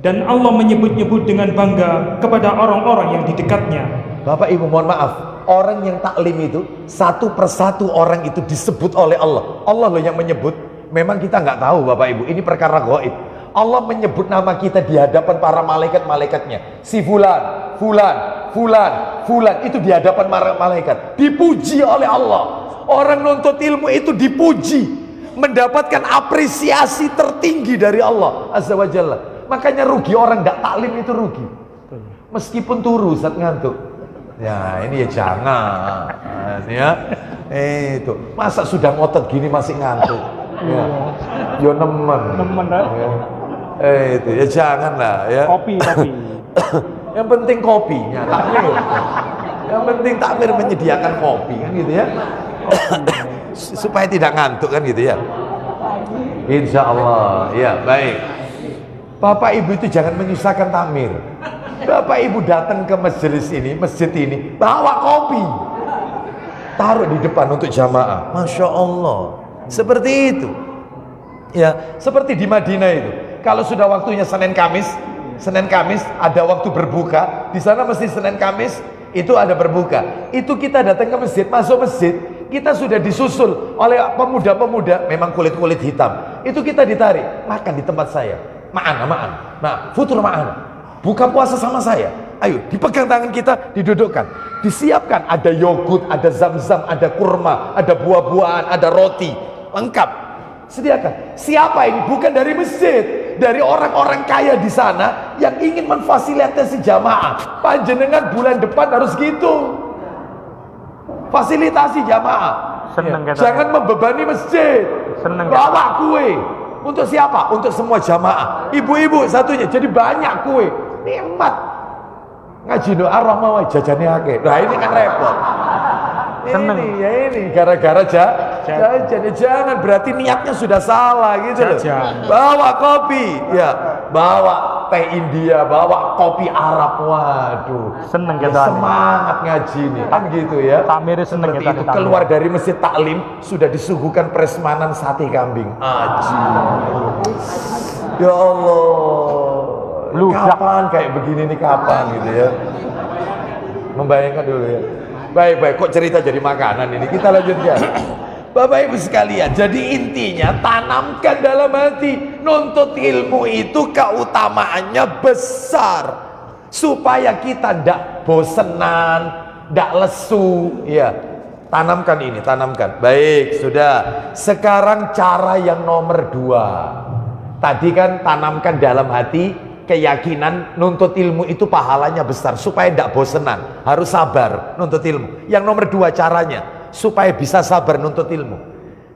[SPEAKER 2] Dan Allah menyebut-nyebut dengan bangga kepada orang-orang yang di dekatnya.
[SPEAKER 1] Bapak Ibu mohon maaf, orang yang taklim itu satu persatu orang itu disebut oleh Allah. Allah loh yang menyebut. Memang kita nggak tahu Bapak Ibu, ini perkara gaib. Allah menyebut nama kita di hadapan para malaikat-malaikatnya. Si fulan, itu di hadapan malaikat. Dipuji oleh Allah. Orang nuntut ilmu itu dipuji, mendapatkan apresiasi tertinggi dari Allah Azza wa Jalla. Makanya rugi orang tidak taklim itu rugi. Meskipun turu saat ngantuk. Ya ini ya jangan. Ya itu masa sudah ngotot gini masih ngantuk. Ya, yo nemen. Itu ya janganlah ya.
[SPEAKER 2] Kopi.
[SPEAKER 1] Yang penting kopinya takmir. Yang penting takmir menyediakan kopi kan gitu ya. Supaya tidak ngantuk kan gitu ya. Insya Allah ya baik. Bapak Ibu itu jangan menyusahkan takmir. Bapak Ibu datang ke masjid ini bawa kopi, taruh di depan untuk jamaah. Masya Allah. Seperti itu ya, seperti di Madinah itu. Kalau sudah waktunya Senin Kamis ada waktu berbuka. Di sana mesti Senin Kamis itu ada berbuka. Itu kita datang ke masjid, masuk masjid, kita sudah disusul oleh pemuda-pemuda memang kulit-kulit hitam. Itu kita ditarik, makan di tempat saya. Ma'an. Nah, futur ma'an. Buka puasa sama saya. Ayo, dipegang tangan kita, didudukkan. Disiapkan ada yogurt, ada zam-zam, ada kurma, ada buah-buahan, ada roti. Lengkap. Sediakan. Siapa ini? Bukan dari masjid, dari orang-orang kaya di sana yang ingin memfasilitasi jamaah. Panjenengan bulan depan harus gitu. Fasilitasi jamaah. Ya. Jangan membebani masjid. Bawa kue. Untuk siapa? Untuk semua jamaah. Ibu-ibu satunya. Jadi banyak kue. Nikmat. Ngaji doa rahmah jajannya akeh. Nah ini kan repot. Ini gara-gara jajan. Jangan berarti niatnya sudah salah gitu loh. Bawa kopi, ya, bawa teh India, bawa kopi Arab. Waduh,
[SPEAKER 3] Seneng
[SPEAKER 1] ya,
[SPEAKER 3] kita.
[SPEAKER 1] semangat ngaji nih, kan gitu ya.
[SPEAKER 3] Takmir seneng
[SPEAKER 1] Seperti
[SPEAKER 3] kita.
[SPEAKER 1] itu. Keluar dari masjid taklim sudah disuguhkan prasmanan sate kambing. Aji. Ya Allah. Kapan kayak begini nih, kapan gitu ya. Membayangkan dulu ya. Baik, kok cerita jadi makanan ini. Kita lanjutkan. Bapak Ibu sekalian, jadi intinya tanamkan dalam hati, nuntut ilmu itu keutamaannya besar, supaya kita tidak bosenan, tidak lesu, ya. Tanamkan ini, tanamkan. Baik, sudah. Sekarang cara yang nomor 2. Tadi kan tanamkan dalam hati keyakinan nuntut ilmu itu pahalanya besar, supaya tidak bosenan, harus sabar nuntut ilmu. Yang nomor 2 caranya supaya bisa sabar nuntut ilmu.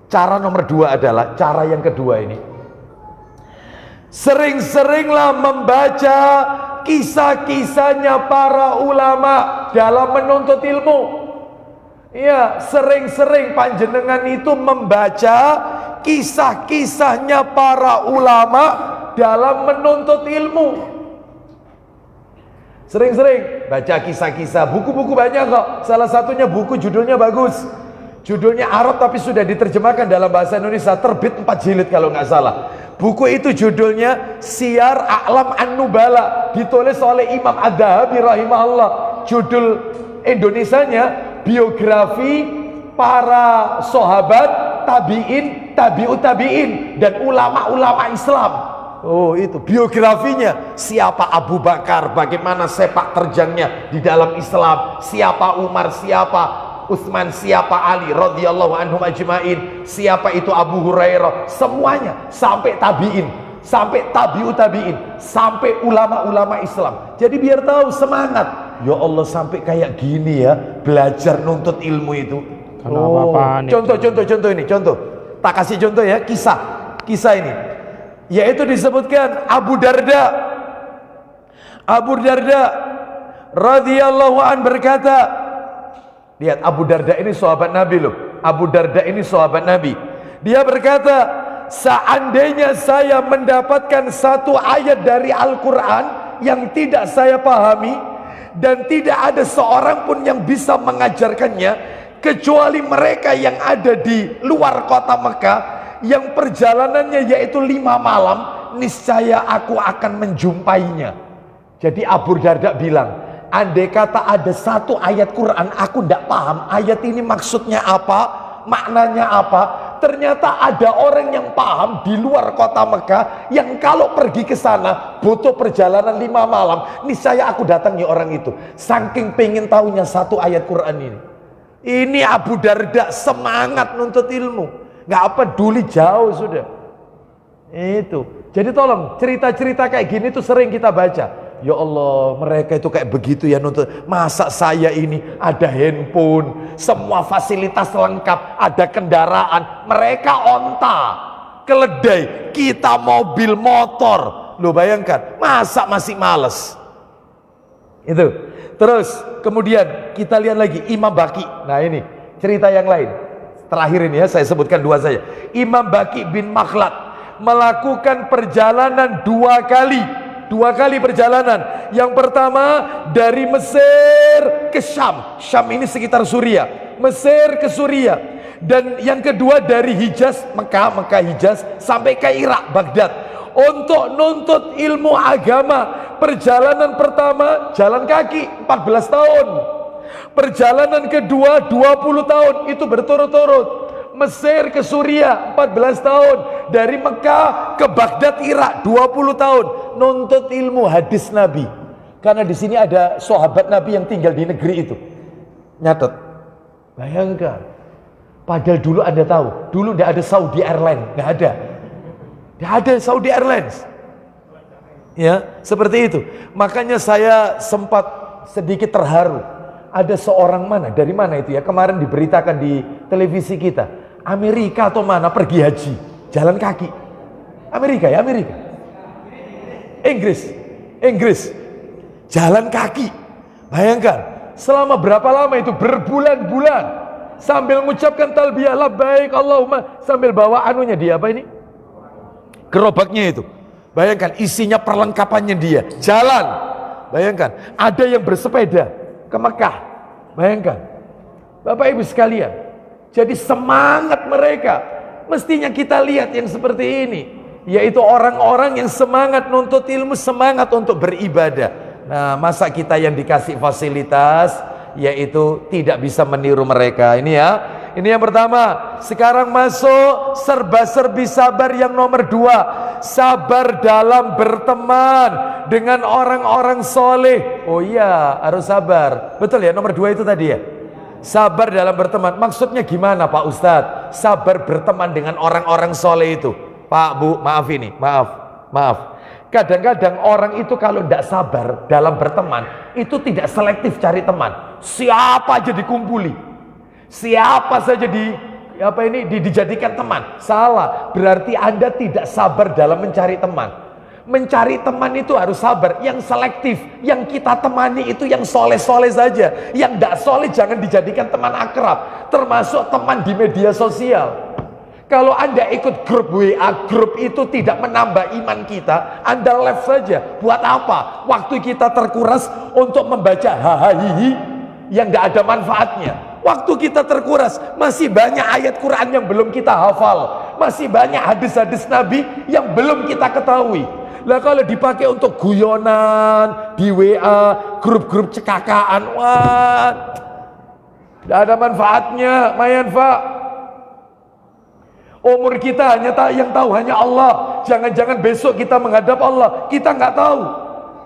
[SPEAKER 1] Cara nomor 2 adalah cara yang kedua ini. Sering-seringlah membaca kisah-kisahnya para ulama dalam menuntut ilmu. Ya, sering-sering panjenengan itu membaca kisah-kisahnya para ulama dalam menuntut ilmu. Sering-sering baca kisah-kisah, buku-buku banyak kok. Salah satunya buku judulnya bagus. Judulnya Arab tapi sudah diterjemahkan dalam bahasa Indonesia, terbit 4 jilid kalau nggak salah. Buku itu judulnya Syiar A'lam An-Nubala, ditulis oleh Imam Ad-Dhahabi rahimahullah. Judul Indonesianya biografi para sahabat, tabi'in, tabi'ut tabi'in, dan ulama-ulama Islam. Oh, itu biografinya. Siapa Abu Bakar, bagaimana sepak terjangnya di dalam Islam, siapa Umar, siapa Utsman, siapa Ali radhiyallahu anhum ajmain, siapa itu Abu Hurairah, semuanya sampai tabi'in, sampai tabi'ut tabi'in, sampai ulama-ulama Islam. Jadi biar tahu semangat. Ya Allah, sampai kayak gini ya belajar nuntut ilmu itu. Contoh ini, contoh. Tak kasih contoh ya, kisah ini. Yaitu disebutkan Abu Darda radhiyallahu an berkata, lihat Abu Darda ini sahabat Nabi loh. Abu Darda ini sahabat Nabi. Dia berkata, seandainya saya mendapatkan satu ayat dari Al-Quran yang tidak saya pahami, dan tidak ada seorang pun yang bisa mengajarkannya kecuali mereka yang ada di luar kota Mekah, yang perjalanannya yaitu 5 malam, niscaya aku akan menjumpainya. Jadi Abu Darda bilang, andai kata ada satu ayat Quran aku tidak paham ayat ini maksudnya apa, maknanya apa, ternyata ada orang yang paham di luar kota Mekah, yang kalau pergi ke sana butuh perjalanan 5 malam, niscaya aku datangi orang itu, saking pengen tahunya satu ayat Quran ini. Ini Abu Darda semangat nuntut ilmu, nggak peduli jauh sudah. Itu. Jadi tolong cerita-cerita kayak gini tuh sering kita baca. Ya Allah, mereka itu kayak begitu ya nuntut. Masa saya ini ada handphone, semua fasilitas lengkap, ada kendaraan, mereka onta, keledai, kita mobil motor. Lo bayangkan, masa masih males? Itu. Terus kemudian kita lihat lagi Imam Baqi. Nah ini cerita yang lain. Terakhir ini ya, saya sebutkan 2 saja. Imam Baqi bin Makhlad melakukan perjalanan 2 kali. 2 kali perjalanan. Yang pertama dari Mesir ke Syam. Syam ini sekitar Suria. Mesir ke Suria. Dan yang kedua dari Hijaz, Mekah Hijaz sampai ke Irak, Baghdad, untuk nuntut ilmu agama. Perjalanan pertama jalan kaki 14 tahun. Perjalanan kedua 20 tahun, itu berturut-turut. Mesir ke Suria 14 tahun, dari Mekah ke Baghdad Irak 20 tahun nuntut ilmu hadis Nabi. Karena di sini ada sahabat Nabi yang tinggal di negeri itu. Nyatet. Bayangkan. Padahal dulu Anda tahu, dulu tidak ada Saudi Airlines, tidak ada. Tidak ada Saudi Airlines. Ya, seperti itu. Makanya saya sempat sedikit terharu. Ada seorang dari mana itu ya, kemarin diberitakan di televisi kita, Amerika atau mana, pergi haji jalan kaki. Amerika ya, Amerika, Inggris jalan kaki. Bayangkan selama berapa lama itu, berbulan-bulan, sambil mengucapkan talbiyah labbaik Allahumma, sambil bawa anunya dia apa ini, gerobaknya itu. Bayangkan isinya perlengkapannya dia. Jalan. Bayangkan ada yang bersepeda ke Mekah. Bayangkan. Bapak Ibu sekalian. Jadi semangat mereka. Mestinya kita lihat yang seperti ini. Yaitu orang-orang yang semangat nuntut ilmu, semangat untuk beribadah. Nah, masa kita yang dikasih fasilitas, yaitu tidak bisa meniru mereka. Ini ya. Ini yang pertama. Sekarang masuk serba-serbi sabar yang nomor 2. Sabar dalam berteman dengan orang-orang soleh. Oh iya, harus sabar. Betul ya, nomor 2 itu tadi ya. Sabar dalam berteman. Maksudnya gimana Pak Ustadz? Sabar berteman dengan orang-orang soleh itu. Pak, Bu, maaf ini, maaf. Kadang-kadang orang itu kalau tidak sabar dalam berteman, itu tidak selektif cari teman. Siapa aja dikumpuli, siapa saja dijadikan teman. Salah, berarti Anda tidak sabar dalam mencari teman. Mencari teman itu harus sabar, yang selektif. Yang kita temani itu yang soleh-soleh saja. Yang tidak soleh jangan dijadikan teman akrab, termasuk teman di media sosial. Kalau Anda ikut grup WA, grup itu tidak menambah iman kita, Anda left saja. Buat apa? Waktu kita terkuras untuk membaca hahaha yang nggak ada manfaatnya. Waktu kita terkuras, masih banyak ayat Quran yang belum kita hafal, masih banyak hadis-hadis Nabi yang belum kita ketahui. Lah kalau dipakai untuk guyonan di WA, grup-grup cekakaan, wah, nggak ada manfaatnya, mayan Pak. Umur kita yang tahu hanya Allah. Jangan-jangan besok kita menghadap Allah, kita nggak tahu.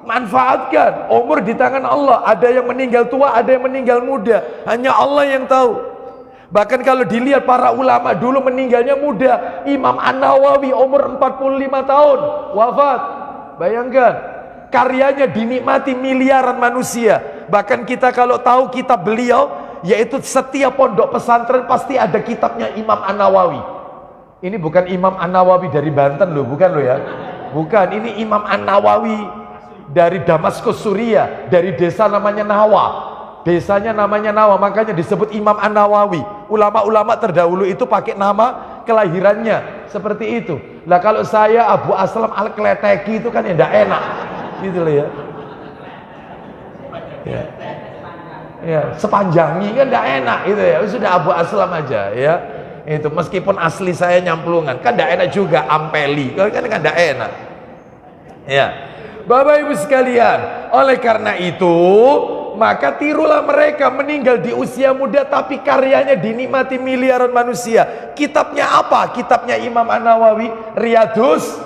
[SPEAKER 1] Manfaatkan, umur di tangan Allah. Ada yang meninggal tua, ada yang meninggal muda. Hanya Allah yang tahu. Bahkan kalau dilihat para ulama dulu meninggalnya muda. Imam An-Nawawi umur 45 tahun wafat. Bayangkan, karyanya dinikmati miliaran manusia. Bahkan kita kalau tahu kitab beliau, yaitu setiap pondok pesantren pasti ada kitabnya Imam An-Nawawi. Ini bukan Imam An-Nawawi dari Banten loh, bukan loh ya. Bukan, ini Imam An-Nawawi dari Damaskus, Suriah, dari desa namanya Nawa. Desanya namanya Nawa, makanya disebut Imam An-Nawawi. Ulama-ulama terdahulu itu pakai nama kelahirannya seperti itu. Lah kalau saya Abu Aslam Al-Kleteki itu kan ya enggak enak. Gitu loh ya. Ya, sepanjangi kan enggak enak gitu ya. Sudah Abu Aslam aja ya. Itu meskipun asli saya Nyamplungan kan tidak enak juga, Ampeli kan tidak enak ya. Bapak Ibu sekalian, oleh karena itu maka tirulah mereka, meninggal di usia muda tapi karyanya dinikmati miliaran manusia. Kitabnya apa? Kitabnya Imam An-Nawawi, Riyadus.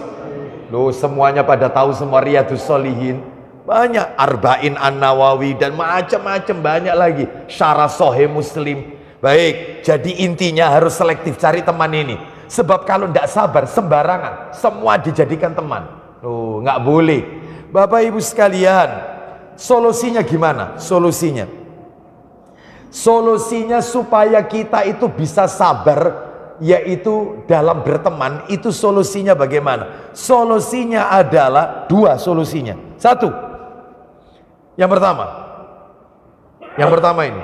[SPEAKER 1] Loh, semuanya pada tahu semua Riyadus Sholihin. Banyak Arba'in An-Nawawi dan macam-macam banyak lagi. Syarah Sahih Muslim. Baik, jadi intinya harus selektif cari teman ini. Sebab kalau tidak sabar, sembarangan, semua dijadikan teman. Oh, nggak boleh. Bapak Ibu sekalian, solusinya gimana? Solusinya supaya kita itu bisa sabar, yaitu dalam berteman. Itu solusinya bagaimana? Solusinya adalah 2 solusinya. 1, yang pertama ini,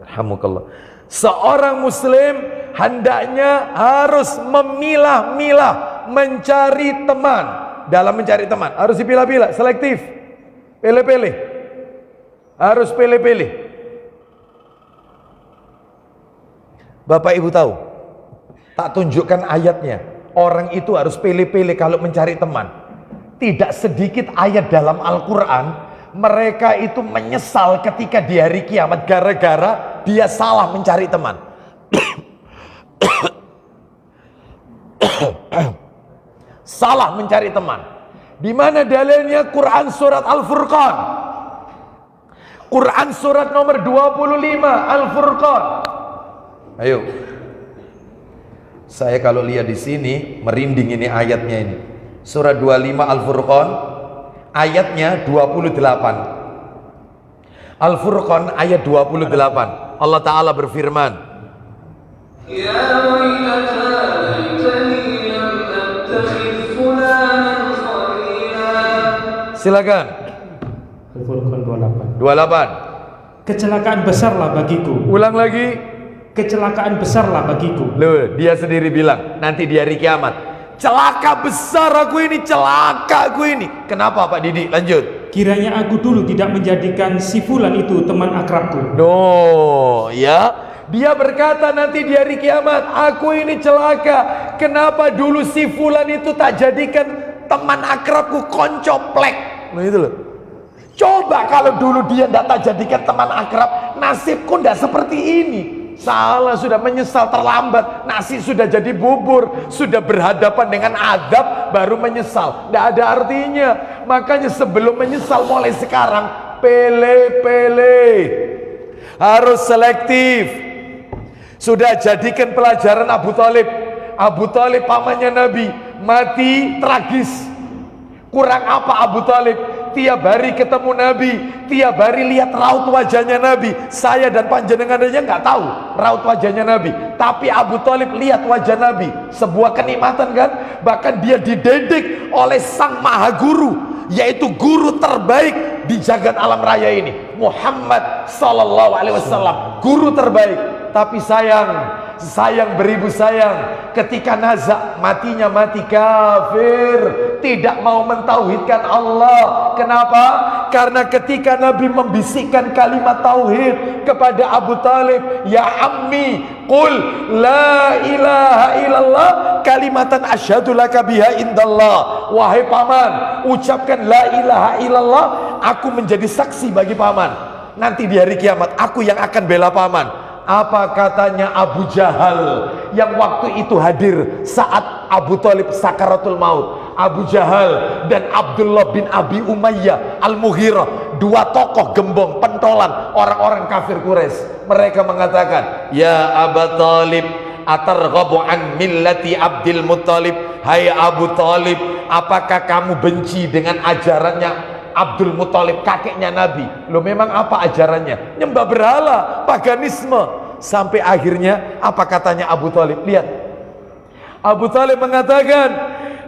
[SPEAKER 1] alhamdulillah, seorang muslim hendaknya harus memilah-milah mencari teman. Dalam mencari teman harus dipilah-pilah, selektif, pilih-pilih, harus pilih-pilih. Bapak Ibu tahu, tak tunjukkan ayatnya, orang itu harus pilih-pilih kalau mencari teman. Tidak sedikit ayat dalam Al-Quran, mereka itu menyesal ketika di hari kiamat gara-gara dia salah mencari teman. Salah mencari teman. Di mana dalilnya? Quran surat Al-Furqan. Quran surat nomor 25 Al-Furqan. Ayo. Saya kalau lihat di sini merinding ini ayatnya ini. Surat 25 Al-Furqan ayatnya 28. Al-Furqan ayat 28. Allah Ta'ala berfirman, Ya silakan.
[SPEAKER 2] Al-Furqan 28.
[SPEAKER 1] Kecelakaan
[SPEAKER 2] besarlah bagiku.
[SPEAKER 1] Ulang lagi.
[SPEAKER 2] Kecelakaan besarlah bagiku.
[SPEAKER 1] Loh, dia sendiri bilang nanti di hari kiamat. Celaka besar aku ini, celaka aku ini. Kenapa Pak Didi? Lanjut.
[SPEAKER 2] Kiranya aku dulu tidak menjadikan si fulan itu teman akrabku.
[SPEAKER 1] No, ya. Dia berkata nanti di hari kiamat, aku ini celaka. Kenapa dulu si fulan itu tak jadikan teman akrabku, koncoplek. Nah itu loh. Coba kalau dulu dia tak jadikan teman akrab, nasibku ndak seperti ini. Salah, sudah menyesal terlambat. Nasi sudah jadi bubur, sudah berhadapan dengan adab baru menyesal. Tidak ada artinya. Makanya sebelum menyesal mulai sekarang pele-pele. Harus selektif. Sudah jadikan pelajaran Abu Thalib. Abu Thalib pamannya Nabi, mati tragis. Kurang apa Abu Thalib? Tiap hari ketemu Nabi, tiap hari lihat raut wajahnya Nabi. Saya dan panjenengan aja nggak tahu raut wajahnya Nabi, tapi Abu Thalib lihat wajah Nabi. Sebuah kenikmatan kan? Bahkan dia dididik oleh sang maha guru, yaitu guru terbaik di jagat alam raya ini, Muhammad sallallahu alaihi wasallam, guru terbaik. Tapi sayang beribu sayang, ketika nazak matinya mati kafir, tidak mau mentauhidkan Allah. Kenapa? Karena ketika Nabi membisikkan kalimat tauhid kepada Abu Thalib, ya ammi qul la ilaha illallah kalimatan asyhadu laka biha indallah. Wahai paman, ucapkan la ilaha illallah, aku menjadi saksi bagi paman. Nanti di hari kiamat aku yang akan bela paman. Apa katanya Abu Jahal yang waktu itu hadir saat Abu Thalib sakaratul maut? Abu Jahal dan Abdullah bin Abi Umayyah Al-Mughirah, dua tokoh gembong pentolan orang-orang kafir Quraisy. Mereka mengatakan, ya Abu Thalib, atarghabu an millati Abdul Muttalib. Hai Abu Thalib, apakah kamu benci dengan ajarannya Abdul Muttalib, kakeknya Nabi? Loh, memang apa ajarannya? Nyembah berhala, paganisme. Sampai akhirnya apa katanya Abu Thalib? Lihat, Abu Thalib mengatakan,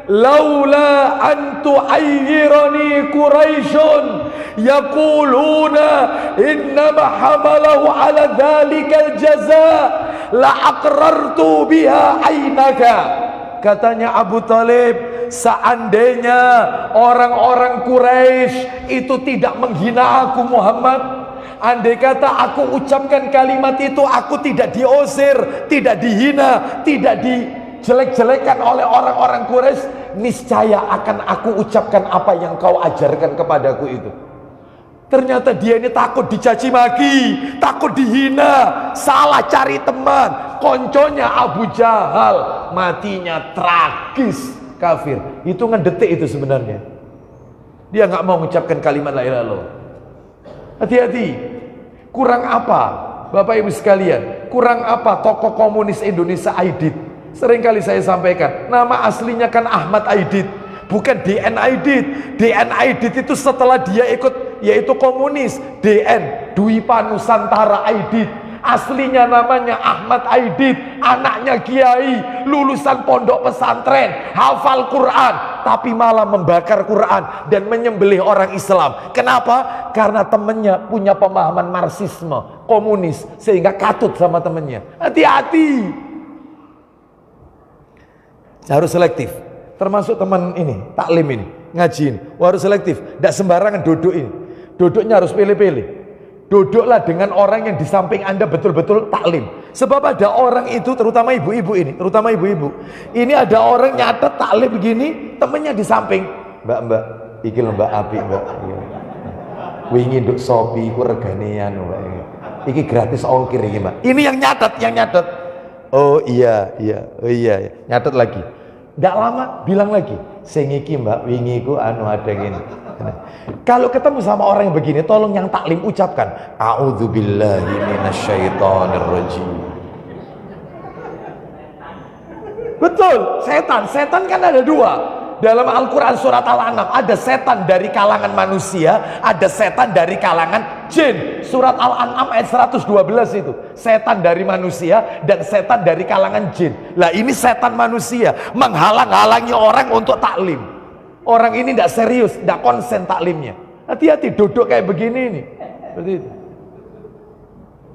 [SPEAKER 1] laula antu ayyirani Quraisyun yaquluna innama hamalahu ala dhalikal jaza la aqrartu biha ainaka. Katanya Abu Thalib, seandainya orang-orang Quraisy itu tidak menghina aku Muhammad, andai kata aku ucapkan kalimat itu, aku tidak diusir, tidak dihina, tidak dijelek-jelekan oleh orang-orang Quraisy, niscaya akan aku ucapkan apa yang kau ajarkan kepadaku itu. Ternyata dia ini takut dicaci maki, takut dihina, salah cari teman. Konconya Abu Jahal, matinya tragis, kafir. Hitungan detik itu sebenarnya. Dia nggak mau mengucapkan kalimat la ilaha illallah. Hati-hati. Kurang apa Bapak Ibu sekalian? Kurang apa tokoh komunis Indonesia Aidit? Seringkali saya sampaikan, nama aslinya kan Ahmad Aidit, bukan DN Aidit. DN Aidit itu setelah dia ikut, yaitu komunis. DN Dwipa Nusantara Aidit, aslinya namanya Ahmad Aidit, anaknya kiai, lulusan pondok pesantren, hafal Quran, tapi malah membakar Quran dan menyembelih orang Islam. Kenapa? Karena temennya punya pemahaman Marxisme, komunis, sehingga katut sama temennya. Hati-hati, harus selektif. Termasuk teman ini, taklim ini, ngajiin, harus selektif. Tidak sembarangan duduk ini. Duduknya harus pilih-pilih. Duduklah dengan orang yang di samping Anda betul-betul taklim. Sebab ada orang itu, terutama ibu-ibu ini, terutama ibu-ibu. Ini ada orang nyatet taklim begini, temennya di samping. Mbak, iki lho Mbak Abi, Mbak. Wingi nduk sopi ku regane anu, Mbak. Iki gratis ongkir iki, Mbak. Ini yang nyatet. Oh iya. Nyatet lagi. Nggak lama bilang lagi, sing iki Mbak, wingi ku anu ada gini. Kalau ketemu sama orang yang begini, tolong yang taklim ucapkan, a'udzubillahi minasyaitonirrajim. Betul, setan kan ada dua. Dalam Al-Quran surat Al-An'am ada setan dari kalangan manusia, ada setan dari kalangan jin. Surat Al-An'am ayat 112 itu, setan dari manusia dan setan dari kalangan jin. Lah ini setan manusia menghalang-halangi orang untuk taklim. Orang ini tidak serius, tidak konsen taklimnya. Hati-hati duduk kayak begini ini. Seperti itu.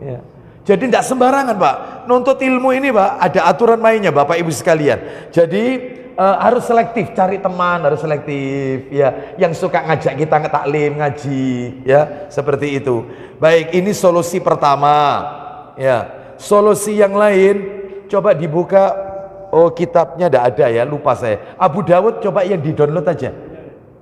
[SPEAKER 1] Ya. Jadi tidak sembarangan Pak. Nuntut ilmu ini Pak, ada aturan mainnya Bapak Ibu sekalian. Jadi harus selektif, cari teman harus selektif ya, yang suka ngajak kita ngetaklim, ngaji ya, seperti itu. Baik, ini solusi pertama ya. Solusi yang lain coba dibuka. Oh, kitabnya tidak ada ya, lupa saya. Abu Dawud coba yang di download aja.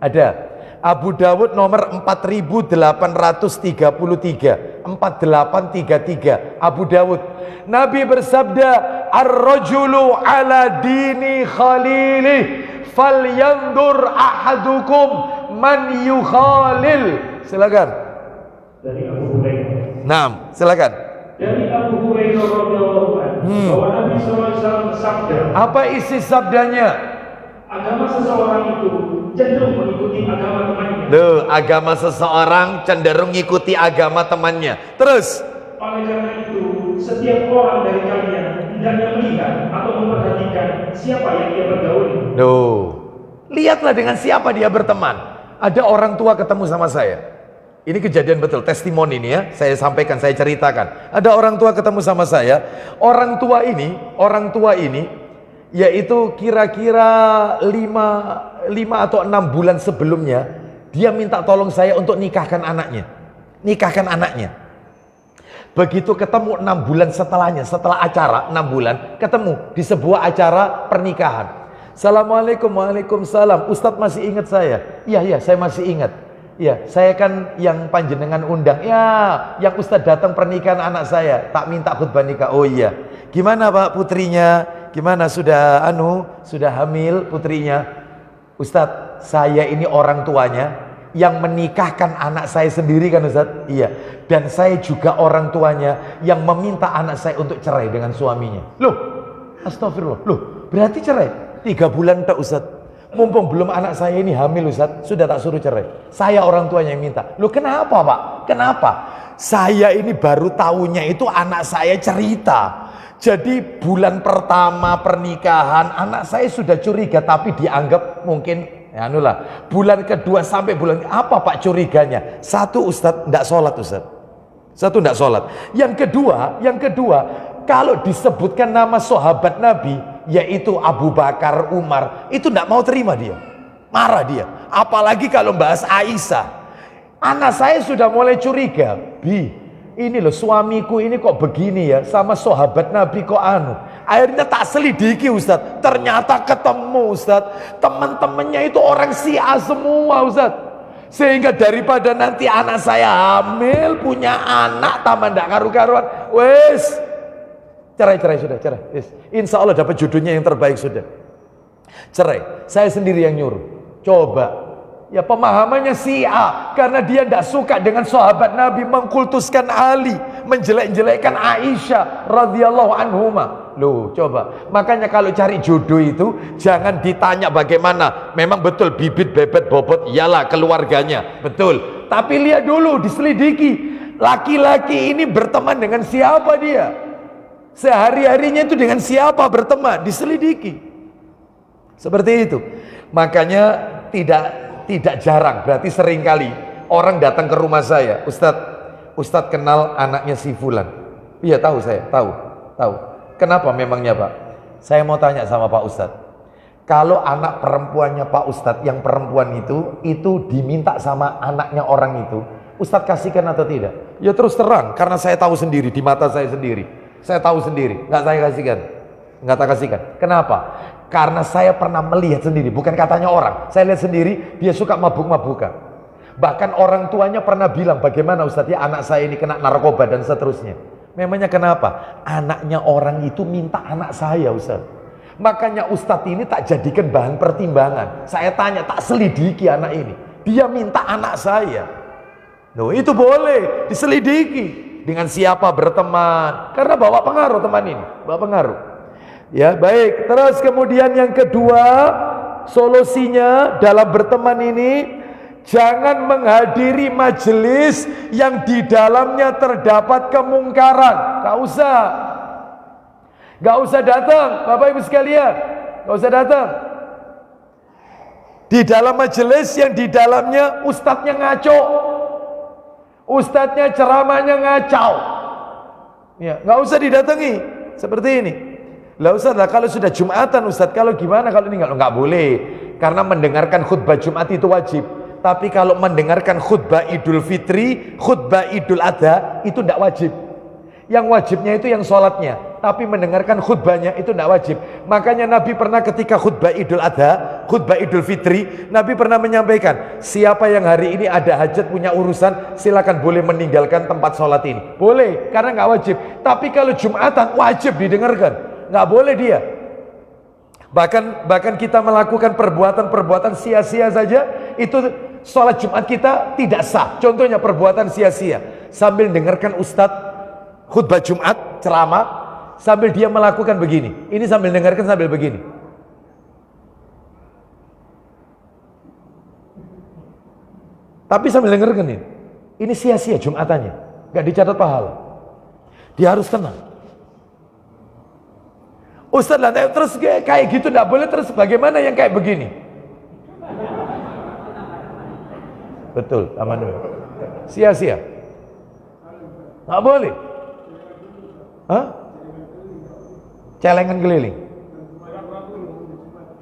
[SPEAKER 1] Ada Abu Dawud nomor 4833 4833 Abu Dawud. Nabi bersabda, ar-rajulu ala dini khalilih falyandur ahadukum man yukhalil. Silakan.
[SPEAKER 2] Dari Abu Hurairah.
[SPEAKER 1] Naam, silakan.
[SPEAKER 2] Dari Abu Hurairah radhiyallahu anhu bahwa Nabi SAW bersabda. Apa isi sabdanya? Agama seseorang itu cenderung mengikuti agama temannya.
[SPEAKER 1] Loh, agama seseorang cenderung mengikuti agama temannya. Terus,
[SPEAKER 2] oleh karena itu, setiap orang dari kalian hendaknya melihat atau memperhatikan siapa yang dia bergauli.
[SPEAKER 1] loh, lihatlah dengan siapa dia berteman. Ada orang tua ketemu sama saya. Ini kejadian betul, testimoni ini ya. Saya sampaikan, saya ceritakan. Ada orang tua ketemu sama saya. Orang tua ini yaitu kira-kira 5 atau 6 bulan sebelumnya dia minta tolong saya untuk nikahkan anaknya. Begitu ketemu 6 bulan setelahnya, setelah acara 6 bulan ketemu di sebuah acara pernikahan. Assalamualaikum. Waalaikumsalam. Ustadz masih ingat saya? Iya, saya masih ingat. Ya, saya kan yang panjenengan undang. Ya, yang Ustadz datang pernikahan anak saya, tak minta khutbah nikah. Oh iya. Gimana Pak putrinya? Gimana sudah hamil putrinya? Ustadz, saya ini orang tuanya yang menikahkan anak saya sendiri kan Ustadz? Iya. Dan saya juga orang tuanya yang meminta anak saya untuk cerai dengan suaminya. Loh, astagfirullah. Loh, berarti cerai 3 bulan tak Ustadz? Mumpung belum anak saya ini hamil Ustadz, sudah tak suruh cerai. Saya orang tuanya yang minta. Loh, kenapa Pak? Kenapa? Saya ini baru tahunya itu anak saya cerita. Jadi bulan pertama pernikahan anak saya sudah curiga, tapi dianggap mungkin ya anulah. Bulan kedua sampai bulan apa Pak curiganya? 1 Ustadz enggak sholat Ustadz. 1 enggak sholat. Yang kedua kalau disebutkan nama sahabat Nabi yaitu Abu Bakar, Umar, itu enggak mau terima dia. Marah dia. Apalagi kalau bahas Aisyah. Anak saya sudah mulai curiga. Ini loh suamiku ini kok begini ya, sama sahabat Nabi kok anu. Akhirnya tak selidiki Ustadz, ternyata ketemu Ustadz, teman-temannya itu orang Syiah semua Ustadz. Sehingga daripada nanti anak saya hamil, punya anak tambah ndak karu-karuan, wes cerai sudah, cerai. Wes. Insya Allah dapat jodohnya yang terbaik sudah. Cerai, saya sendiri yang nyuruh. Coba. Ya pemahamannya Syiah, karena dia tidak suka dengan sahabat Nabi, mengkultuskan Ali, menjelek-jelekkan Aisyah radhiyallahu anhuma. Loh, coba. Makanya kalau cari jodoh itu jangan ditanya bagaimana. Memang betul bibit bebet bobot, iyalah keluarganya, betul. Tapi lihat dulu, diselidiki. Laki-laki ini berteman dengan siapa dia? Sehari-harinya itu dengan siapa berteman? Diselidiki. Seperti itu. Makanya tidak jarang, berarti sering kali orang datang ke rumah saya, Ustadz kenal anaknya si Fulan. Iya tahu saya, tahu. Kenapa memangnya Pak? Saya mau tanya sama Pak Ustadz, kalau anak perempuannya Pak Ustadz yang perempuan itu diminta sama anaknya orang itu, Ustadz kasihkan atau tidak? Ya terus terang, karena saya tahu sendiri, di mata saya sendiri, saya tahu sendiri, nggak saya kasihkan, nggak tak kasihkan. Kenapa? Karena saya pernah melihat sendiri, bukan katanya orang. Saya lihat sendiri, dia suka mabuk-mabukan. Bahkan orang tuanya pernah bilang, bagaimana Ustadz ya anak saya ini kena narkoba dan seterusnya. Memangnya kenapa? Anaknya orang itu minta anak saya Ustadz. Makanya Ustadz ini tak jadikan bahan pertimbangan. Saya tanya, tak selidiki anak ini. Dia minta anak saya. Loh, itu boleh diselidiki. Dengan siapa berteman. Karena bawa pengaruh teman ini. Bawa pengaruh. Ya baik, terus kemudian yang kedua solusinya dalam berteman ini, jangan menghadiri majelis yang di dalamnya terdapat kemungkaran. Gak usah datang Bapak Ibu sekalian, gak usah datang di dalam majelis yang di dalamnya ustadznya ngaco, ustadznya ceramahnya ngacau. Ya, gak usah didatangi seperti ini. Lah Ustaz, lah kalau sudah Jumatan Ustaz, kalau gimana kalau ini nggak boleh. Karena mendengarkan khutbah Jumat itu wajib. Tapi kalau mendengarkan khutbah Idul Fitri, khutbah Idul Adha itu tidak wajib. Yang wajibnya itu yang sholatnya, tapi mendengarkan khutbahnya itu tidak wajib. Makanya Nabi pernah ketika khutbah Idul Adha, khutbah Idul Fitri, Nabi pernah menyampaikan, siapa yang hari ini ada hajat punya urusan, silakan boleh meninggalkan tempat sholat ini. Boleh, karena nggak wajib. Tapi kalau Jumatan wajib didengarkan, nggak boleh dia. Bahkan kita melakukan perbuatan-perbuatan sia-sia saja, itu sholat Jumat kita tidak sah. Contohnya perbuatan sia-sia, sambil dengarkan Ustadz khutbah Jumat, ceramah, sambil dia melakukan begini. Ini sambil dengarkan sambil begini. Tapi sambil dengarkan ini. Ini sia-sia Jumatannya. Gak dicatat pahala. Dia harus tenang. Ustaz lah, terus kayak gitu gak boleh, terus bagaimana yang kayak begini? Betul, aman dulu. Sia-sia. Gak boleh. Hah? Celengan keliling.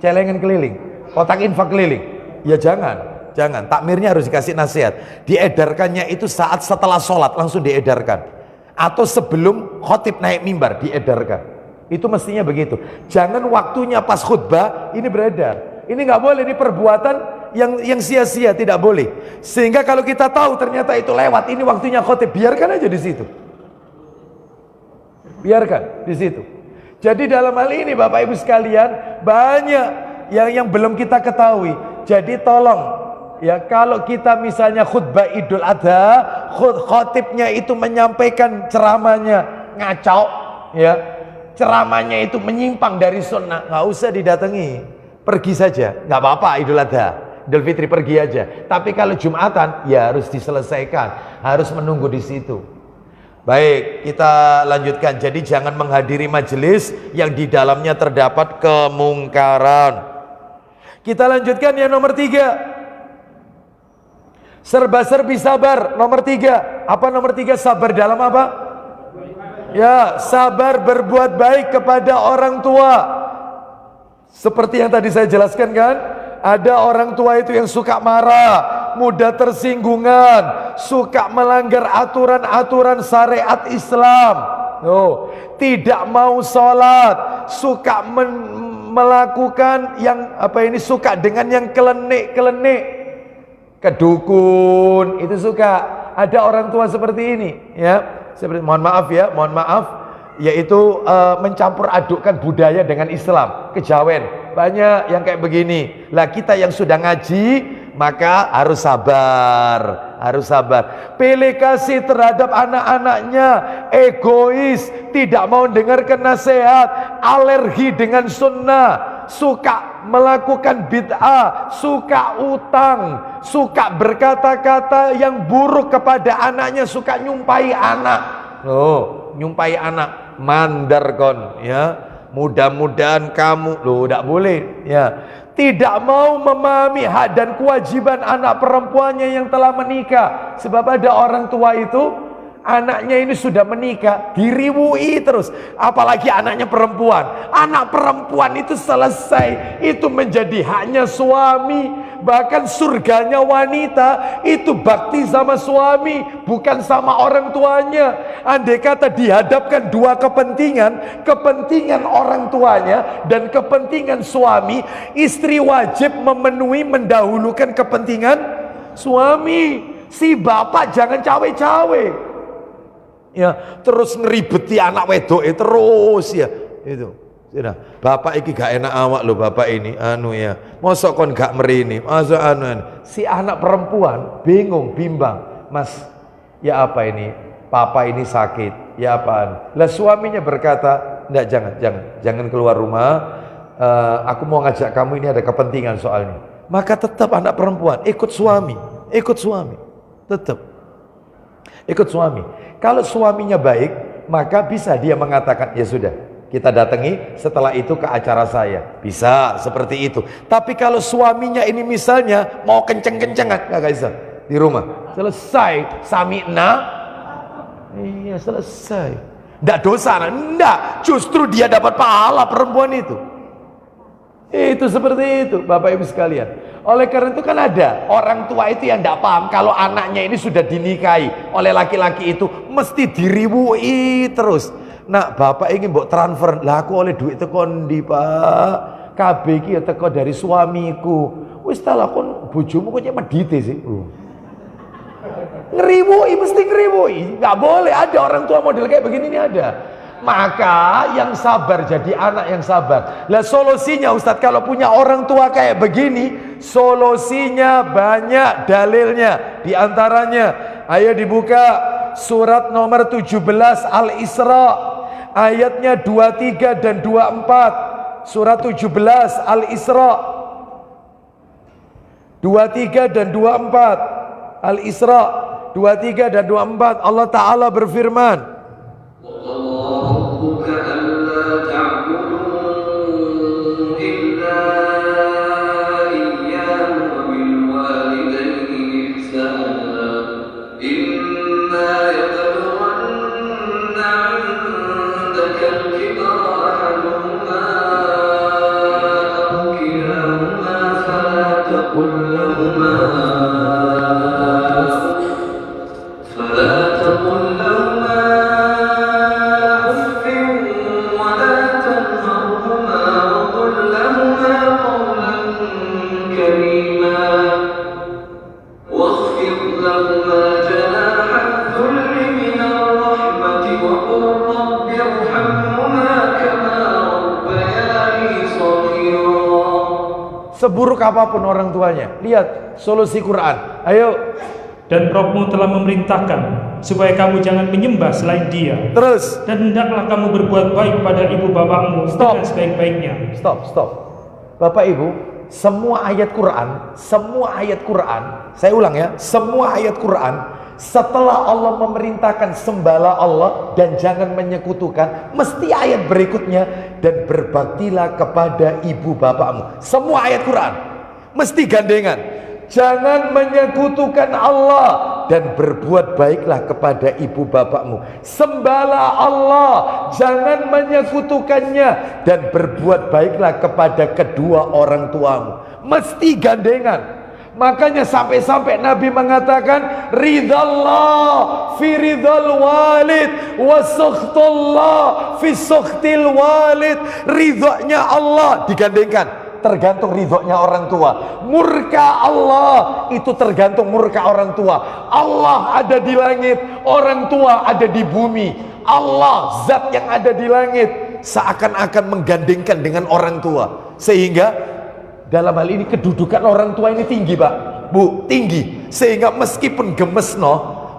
[SPEAKER 1] Celengan keliling. Kotak infak keliling. Ya jangan. Takmirnya harus dikasih nasihat. Diedarkannya itu saat setelah sholat langsung diedarkan. Atau sebelum khotib naik mimbar diedarkan. Itu mestinya begitu. Jangan waktunya pas khutbah ini beredar. Ini nggak boleh. Ini perbuatan yang sia-sia, tidak boleh. Sehingga kalau kita tahu ternyata itu lewat, ini waktunya khotib, biarkan aja di situ. Biarkan di situ. Jadi dalam hal ini Bapak Ibu sekalian, banyak yang belum kita ketahui. Jadi tolong ya, kalau kita misalnya khutbah Idul Adha, khotibnya itu menyampaikan ceramahnya ngacau, ya, ceramahnya itu menyimpang dari sunnah, nggak usah didatangi, pergi saja, nggak apa-apa. Idul Adha, Idul Fitri pergi aja. Tapi kalau Jumatan ya harus diselesaikan, harus menunggu di situ. Baik, kita lanjutkan. Jadi jangan menghadiri majelis yang di dalamnya terdapat kemungkaran. Kita lanjutkan yang nomor 3. Serba-serbi sabar. Nomor 3. Apa nomor 3? Sabar dalam apa? Ya, sabar berbuat baik kepada orang tua. Seperti yang tadi saya jelaskan kan, ada orang tua itu yang suka marah, mudah tersinggungan, suka melanggar aturan-aturan syariat Islam. Tidak mau sholat, suka melakukan yang suka dengan yang kelenik-kelenik, kedukun, itu suka. Ada orang tua seperti ini, ya. Seperti, mohon maaf, yaitu mencampur adukkan budaya dengan Islam, kejawen. Banyak yang kayak begini. Lah kita yang sudah ngaji, maka harus sabar. Pilih kasih terhadap anak-anaknya, egois, tidak mau dengarkan nasihat, alergi dengan sunnah, suka melakukan bid'ah, suka utang, suka berkata-kata yang buruk kepada anaknya, suka nyumpai anak. Nyumpai anak, mandar kon, ya. Mudah-mudahan kamu tidak boleh, ya. Tidak mau memahami hak dan kewajiban anak perempuannya yang telah menikah. Sebab ada orang tua itu anaknya ini sudah menikah, diriwui terus. Apalagi anaknya perempuan. Anak perempuan itu selesai, itu menjadi haknya suami. Bahkan surganya wanita itu bakti sama suami, bukan sama orang tuanya. Andai kata dihadapkan dua kepentingan, kepentingan orang tuanya dan kepentingan suami, istri wajib memenuhi, mendahulukan kepentingan suami. Si bapak jangan cawe-cawe, ya, terus ngeribeti anak wedok terus, ya, itu. Sudah, bapak iki gak enak awak lo, bapak ini ya, mosok kon gak merini, mosok si anak perempuan bingung, bimbang, mas, ya apa ini, papa ini sakit, ya apaan? Lah suaminya berkata, enggak, jangan keluar rumah, aku mau ngajak kamu, ini ada kepentingan soalnya. Maka tetap anak perempuan ikut suami, tetap ikut suami. Kalau suaminya baik, maka bisa dia mengatakan, ya sudah, kita datangi setelah itu ke acara saya. Bisa seperti itu. Tapi kalau suaminya ini misalnya mau kenceng-kencengan, nggak bisa di rumah. Selesai, sami'na. Iya, selesai. Tidak dosa, enggak, justru dia dapat pahala perempuan itu. Itu seperti itu Bapak Ibu sekalian. Oleh karena itu kan ada orang tua itu yang tidak paham kalau anaknya ini sudah dinikahi oleh laki-laki itu mesti diriwui terus. Nah bapak ingin mbok transfer, lah aku oleh duit teko ndi Pak? KB iki ya teko dari suamiku. Wis ta lah kon bojomu kok cek medite sih. Ngeriwui, mesti ngeriwui. Nggak boleh, ada orang tua model kayak begini ini ada. Maka yang sabar jadi anak yang sabar. Lah solusinya Ustadz kalau punya orang tua kayak begini, solusinya banyak dalilnya. Di antaranya, ayo dibuka surat nomor 17 Al-Isra ayatnya 23 dan 24. Surat 17 Al-Isra 23 dan 24. Al-Isra 23 dan 24 Allah Ta'ala berfirman, seburuk apapun orang tuanya, lihat solusi Quran. Ayo.
[SPEAKER 2] Dan Rabbmu telah memerintahkan supaya kamu jangan menyembah selain Dia.
[SPEAKER 1] Terus.
[SPEAKER 2] Dan hendaklah kamu berbuat baik pada ibu bapakmu dengan sebaik-baiknya.
[SPEAKER 1] Stop. Bapak Ibu, semua ayat Quran, saya ulang ya, semua ayat Quran setelah Allah memerintahkan sembahlah Allah dan jangan menyekutukan, mesti ayat berikutnya dan berbaktilah kepada ibu bapakmu. Semua ayat Quran mesti gandengan. Jangan menyekutukan Allah dan berbuat baiklah kepada ibu bapakmu. Sembahlah Allah, jangan menyekutukannya dan berbuat baiklah kepada kedua orang tuamu. Mesti gandengan. Makanya sampai-sampai Nabi mengatakan ridallah fi ridal walid wa sukhtullah fi sukhtil walid. Ridhonya Allah digandengkan, tergantung ridhonya orang tua. Murka Allah itu tergantung murka orang tua. Allah ada di langit, orang tua ada di bumi. Allah zat yang ada di langit seakan-akan menggandengkan dengan orang tua, sehingga dalam hal ini kedudukan orang tua ini tinggi Pak Bu, tinggi. Sehingga meskipun gemes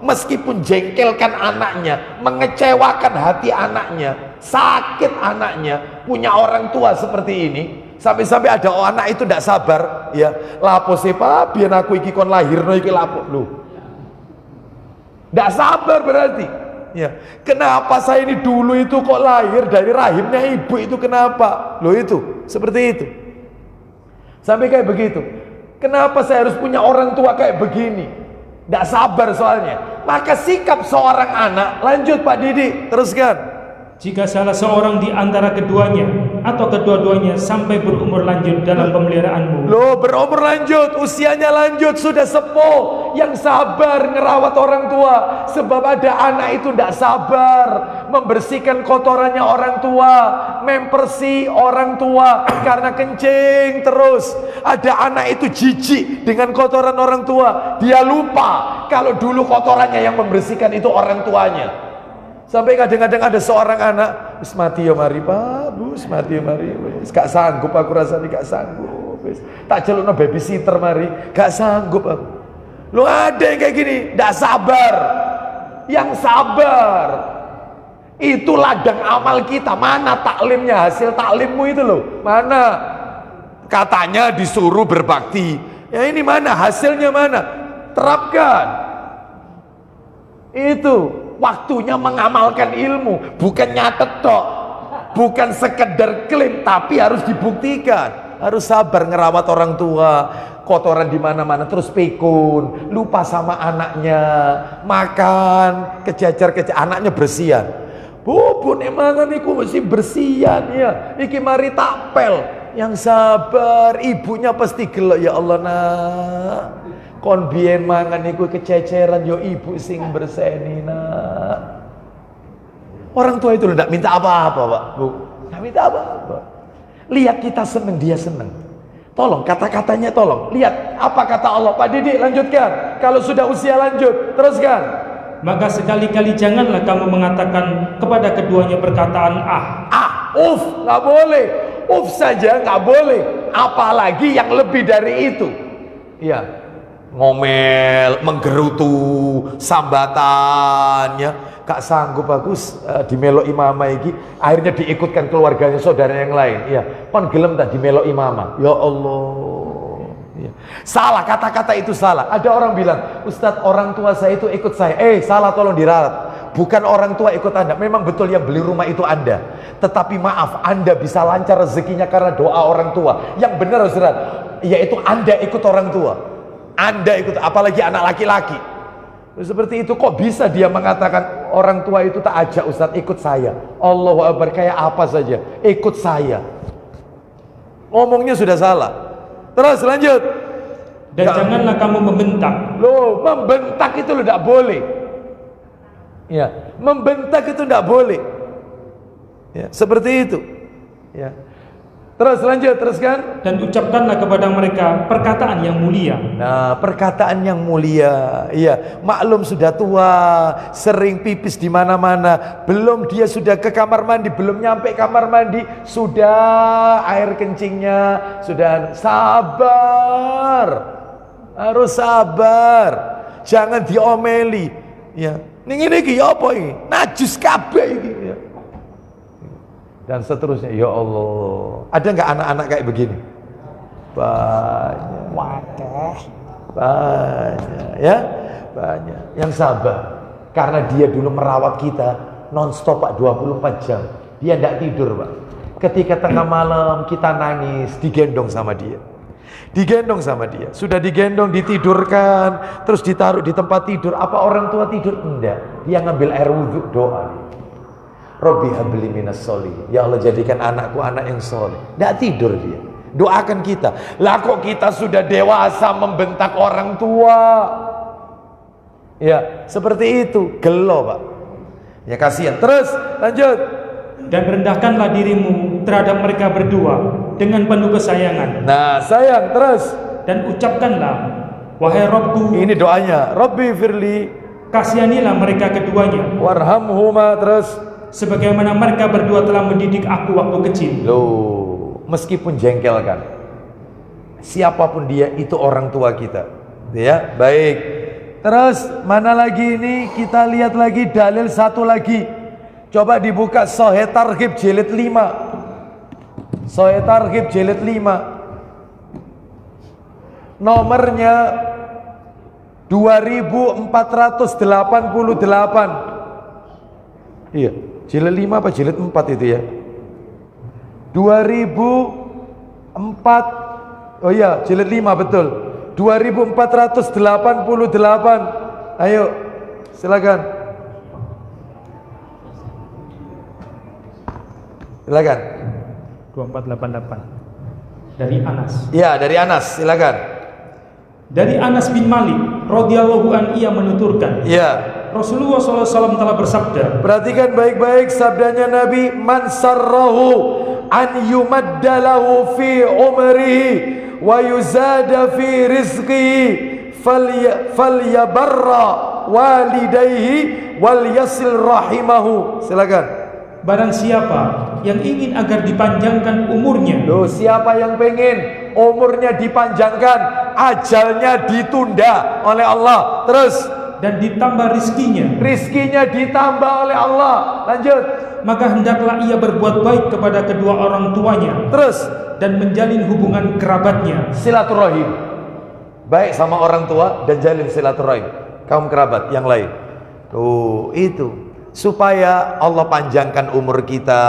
[SPEAKER 1] meskipun jengkelkan anaknya, mengecewakan hati anaknya, sakit anaknya, punya orang tua seperti ini, sampai-sampai ada anak itu tidak sabar, ya lapo sih Pak, biar aku iki kon lahirno iki lapo lu, tidak sabar berarti. Ya, kenapa saya ini dulu itu kok lahir dari rahimnya ibu itu kenapa? Loh itu seperti itu. Sampai kayak begitu. Kenapa saya harus punya orang tua kayak begini? Tidak sabar soalnya. Maka sikap seorang anak, lanjut Pak Didi, teruskan.
[SPEAKER 2] Jika salah seorang di antara keduanya atau kedua-duanya sampai berumur lanjut dalam pemeliharaanmu.
[SPEAKER 1] Loh, berumur lanjut, usianya lanjut, sudah sepuh, yang sabar ngerawat orang tua. Sebab ada anak itu tidak sabar membersihkan kotorannya orang tua, mempersi orang tua karena kencing terus. Ada anak itu jijik dengan kotoran orang tua, dia lupa kalau dulu kotorannya yang membersihkan itu orang tuanya. Sampai kadang-kadang ada seorang anak, wis mati ya mari Pak, Bu, wis mati ya mari, wis gak sanggup aku rasanya, gak sanggup, wis tak celukno babysitter mari, gak sanggup aku. Lu ada yang kayak gini, gak sabar. Yang sabar itu ladang amal kita. Mana taklimnya, hasil taklimmu itu loh, mana? Katanya disuruh berbakti, ya ini mana hasilnya, mana? Terapkan. Itu waktunya mengamalkan ilmu, bukan nyatet tok, bukan sekedar klaim, tapi harus dibuktikan. Harus sabar ngerawat orang tua, kotoran di mana-mana terus pikun, lupa sama anaknya, makan kejajar anaknya bersihan. Bu nek mangan iku mesti bersihan ya. Iki mari tapel. Yang sabar, ibunya pasti gelok, ya Allah nak. Kon biyen mangan iku kececeran yo ibu sing berseni nak. Orang tua itu tidak minta apa-apa, Pak, Bu. Tidak minta apa-apa. Lihat kita senang, dia senang. Tolong kata-katanya tolong. Lihat apa kata Allah. Pak Didik lanjutkan. Kalau sudah usia lanjut, teruskan.
[SPEAKER 2] Maka sekali-kali janganlah kamu mengatakan kepada keduanya perkataan
[SPEAKER 1] Nggak boleh. Saja nggak boleh. Apalagi yang lebih dari itu. Ya, ngomel, menggerutu, sambatannya. Gak sanggup bagus di melok imamah iki, akhirnya diikutkan keluarganya saudara yang lain. Ya, pon gelem tak di melok imamah. Ya Allah. Ya. Salah, kata-kata itu salah. Ada orang bilang, Ustadz orang tua saya itu ikut saya. Salah, tolong diralat. Bukan orang tua ikut Anda. Memang betul yang beli rumah itu Anda. Tetapi maaf, Anda bisa lancar rezekinya karena doa orang tua. Yang benar Ustadz, yaitu Anda ikut orang tua. Anda ikut, apalagi anak laki-laki. Seperti itu kok bisa dia mengatakan orang tua itu tak ajak Ustadz ikut saya. Allahu Akbar, kayak apa saja ikut saya. Ngomongnya sudah salah. Terus lanjut.
[SPEAKER 2] Dan janganlah kamu membentak.
[SPEAKER 1] Loh, membentak itu tidak boleh. Ya, membentak itu tidak boleh. Ya, seperti itu. Ya. Terus lanjut, teruskan.
[SPEAKER 2] Dan ucapkanlah kepada mereka perkataan yang mulia.
[SPEAKER 1] Nah, perkataan yang mulia. Iya, maklum sudah tua, sering pipis di mana-mana. Belum dia sudah ke kamar mandi, belum nyampe kamar mandi, sudah air kencingnya, sudah sabar. Harus sabar. Jangan diomeli. Ya. Ning iki ya apa iki? Najis kabeh iki. Ya. Dan seterusnya. Ya Allah, ada nggak anak-anak kayak begini? Banyak. Banyak ya, banyak yang sabar karena dia dulu merawat kita non-stop Pak, 24 jam. Dia tidak tidur Pak. Ketika tengah malam kita nangis, digendong sama dia. Digendong sama dia. Sudah digendong, ditidurkan, terus ditaruh di tempat tidur. Apa orang tua tidur? Enggak. Dia ngambil air wudhu, doa. Robbi habli minas sholihin. Ya Allah, jadikan anakku anak yang soleh. Tidak tidur dia. Doakan kita. Lah kok kita sudah dewasa membentak orang tua? Ya, seperti itu. Gelo Pak. Ya kasihan. Terus lanjut.
[SPEAKER 2] Dan rendahkanlah dirimu terhadap mereka berdua dengan penuh kesayangan.
[SPEAKER 1] Nah, sayang. Terus.
[SPEAKER 2] Dan ucapkanlah, wahai Rabbku. Ini
[SPEAKER 1] doanya. Rabbi firli.
[SPEAKER 2] Kasihanilah mereka keduanya.
[SPEAKER 1] Warhamhuma. Terus.
[SPEAKER 2] Sebagaimana mereka berdua telah mendidik aku waktu kecil.
[SPEAKER 1] Loh, meskipun jengkel kan, siapapun dia itu orang tua kita. Ya, baik. Terus mana lagi ini? Kita lihat lagi dalil satu lagi. Coba dibuka Sahih Targhib jilid 5. Sahih Targhib jilid 5. Nomornya 2488. Iya. Jilid 5 apa jilid 4 itu ya? 2004. Oh iya, jilid 5 betul. 2488. Ayo, silakan. Silakan.
[SPEAKER 2] 2488. Dari Anas.
[SPEAKER 1] Ya, dari Anas, silakan.
[SPEAKER 2] Dari Anas bin Malik radhiyallahu an, ia menuturkan.
[SPEAKER 1] Ya.
[SPEAKER 2] Rasulullah SAW telah bersabda.
[SPEAKER 1] Perhatikan baik-baik sabdanya Nabi, man sarrahu an yumaddalahu fi umrihi wa yuzada fi rizqihi falyabarra walidayhi wal yasil rahimahu. Silakan.
[SPEAKER 2] Barang siapa yang ingin agar dipanjangkan umurnya.
[SPEAKER 1] Loh, siapa yang pengen umurnya dipanjangkan, ajalnya ditunda oleh Allah. Terus.
[SPEAKER 2] Dan ditambah rizkinya
[SPEAKER 1] ditambah oleh Allah. Lanjut.
[SPEAKER 2] Maka hendaklah ia berbuat baik kepada kedua orang tuanya.
[SPEAKER 1] Terus.
[SPEAKER 2] Dan menjalin hubungan kerabatnya.
[SPEAKER 1] Silaturahim. Baik sama orang tua dan jalin silaturahim kaum kerabat yang lain. Tuh, itu supaya Allah panjangkan umur kita.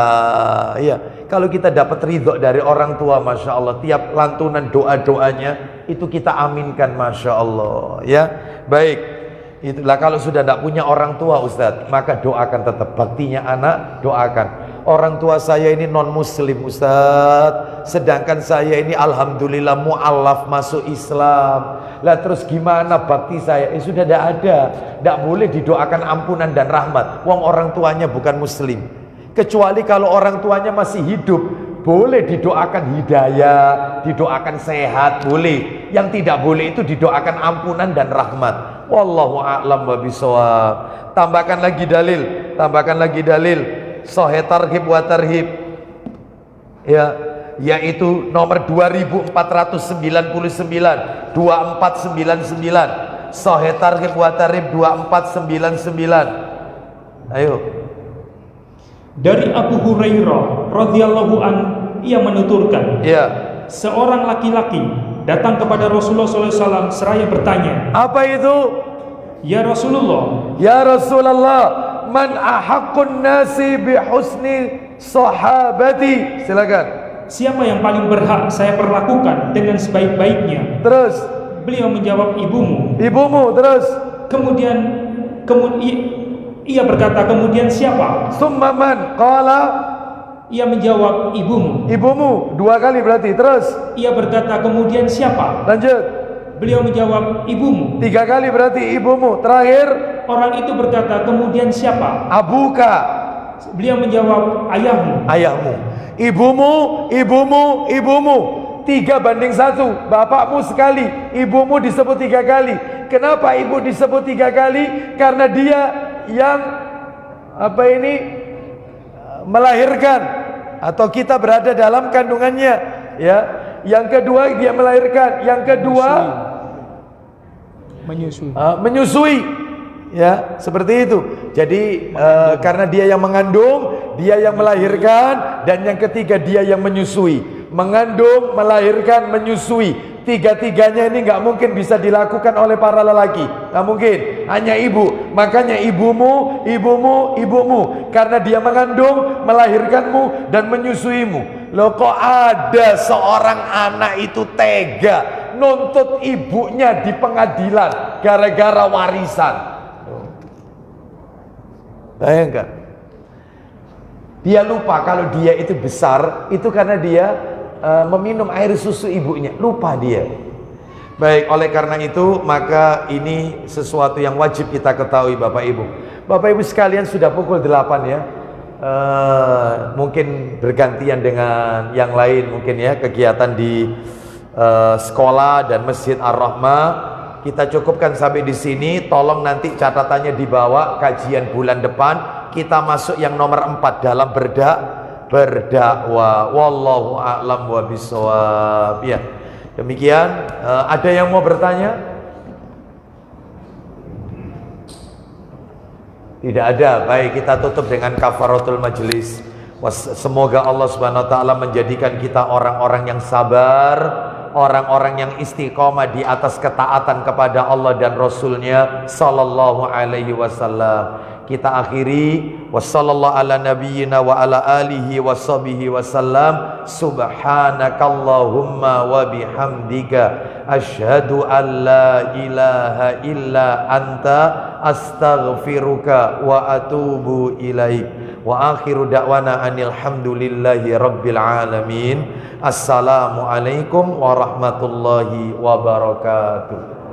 [SPEAKER 1] Ya, kalau kita dapat ridho dari orang tua, masya Allah, tiap lantunan doa-doanya itu kita aminkan, masya Allah. Ya, baik. Itulah kalau sudah tidak punya orang tua Ustadz, maka doakan tetap. Baktinya anak, doakan. Orang tua saya ini non muslim Ustadz, sedangkan saya ini alhamdulillah mu'alaf masuk Islam. Lah terus gimana bakti saya? Sudah tidak ada. Tidak boleh didoakan ampunan dan rahmat. Wong orang tuanya bukan muslim. Kecuali kalau orang tuanya masih hidup, boleh didoakan hidayah, didoakan sehat, boleh. Yang tidak boleh itu didoakan ampunan dan rahmat. Wallahu a'lam wa bishawab. Tambahkan lagi dalil, tambahkan lagi dalil. Sahih targhib wa tarhib. Ya, yaitu nomor 2499, 2499. Sahih targhib wa tarhib 2499. Ayo.
[SPEAKER 2] Dari Abu Hurairah radhiyallahu an, ia menuturkan,
[SPEAKER 1] Ya.
[SPEAKER 2] seorang laki-laki datang kepada Rasulullah SAW seraya bertanya,
[SPEAKER 1] Apa itu?
[SPEAKER 2] Ya Rasulullah,
[SPEAKER 1] Ya Rasulullah, man ahaqqun nasi bi husni sahabati. Silakan.
[SPEAKER 2] siapa yang paling berhak saya perlakukan dengan sebaik-baiknya?
[SPEAKER 1] Terus.
[SPEAKER 2] Beliau menjawab, ibumu.
[SPEAKER 1] Ibumu. Terus.
[SPEAKER 2] Kemudian ia berkata, kemudian siapa?
[SPEAKER 1] Summa man? Qala.
[SPEAKER 2] Ia menjawab, ibumu.
[SPEAKER 1] Ibumu. 2 kali berarti. Terus.
[SPEAKER 2] Ia berkata, kemudian siapa?
[SPEAKER 1] Lanjut.
[SPEAKER 2] Beliau menjawab, ibumu.
[SPEAKER 1] 3 kali berarti ibumu. Terakhir.
[SPEAKER 2] Orang itu berkata, kemudian siapa?
[SPEAKER 1] Abuka.
[SPEAKER 2] Beliau menjawab, ayahmu.
[SPEAKER 1] Ayahmu. Ibumu, ibumu, ibumu. 3:1. Bapakmu sekali, ibumu disebut 3 kali. Kenapa ibu disebut 3 kali? Karena dia yang melahirkan, atau kita berada dalam kandungannya, ya. Yang kedua dia melahirkan, yang kedua menyusui, ya, seperti itu. Jadi karena dia yang mengandung, dia yang melahirkan, dan yang ketiga dia yang menyusui. Mengandung, melahirkan, menyusui. 3-tiganya ini nggak mungkin bisa dilakukan oleh para lelaki, nggak mungkin. Hanya ibu. Makanya ibumu, ibumu, ibumu. Karena dia mengandung, melahirkanmu, dan menyusuimu. Loh, kok ada seorang anak itu tega nuntut ibunya di pengadilan gara-gara warisan? Bayangkan. Dia lupa kalau dia itu besar, itu karena dia meminum air susu ibunya. Lupa dia. Baik, oleh karena itu maka ini sesuatu yang wajib kita ketahui Bapak Ibu. Bapak Ibu sekalian, sudah pukul 8 ya. Mungkin bergantian dengan yang lain, mungkin ya, kegiatan di sekolah dan Masjid Ar-Rahmah. Kita cukupkan sampai di sini. Tolong nanti catatannya dibawa, kajian bulan depan kita masuk yang nomor 4 dalam berdakwah. Wallahu a'lam wa bishawab. Ya, demikian. Ada yang mau bertanya? Tidak ada. Baik, kita tutup dengan kafaratul majlis. Semoga Allah Subhanahu wa taala menjadikan kita orang-orang yang sabar, orang-orang yang istiqomah di atas ketaatan kepada Allah dan Rasulnya sallallahu alaihi wasallam. Kita akhiri, wassallallahu ala nabiyyina wa ala alihi washabihi wasallam. Subhanakallahumma wa bihamdika asyhadu an la ilaha illa anta astaghfiruka wa atubu ilaik. Wa akhiru da'wana anil hamdulillahi rabbil alamin. Assalamualaikum warahmatullahi wabarakatuh.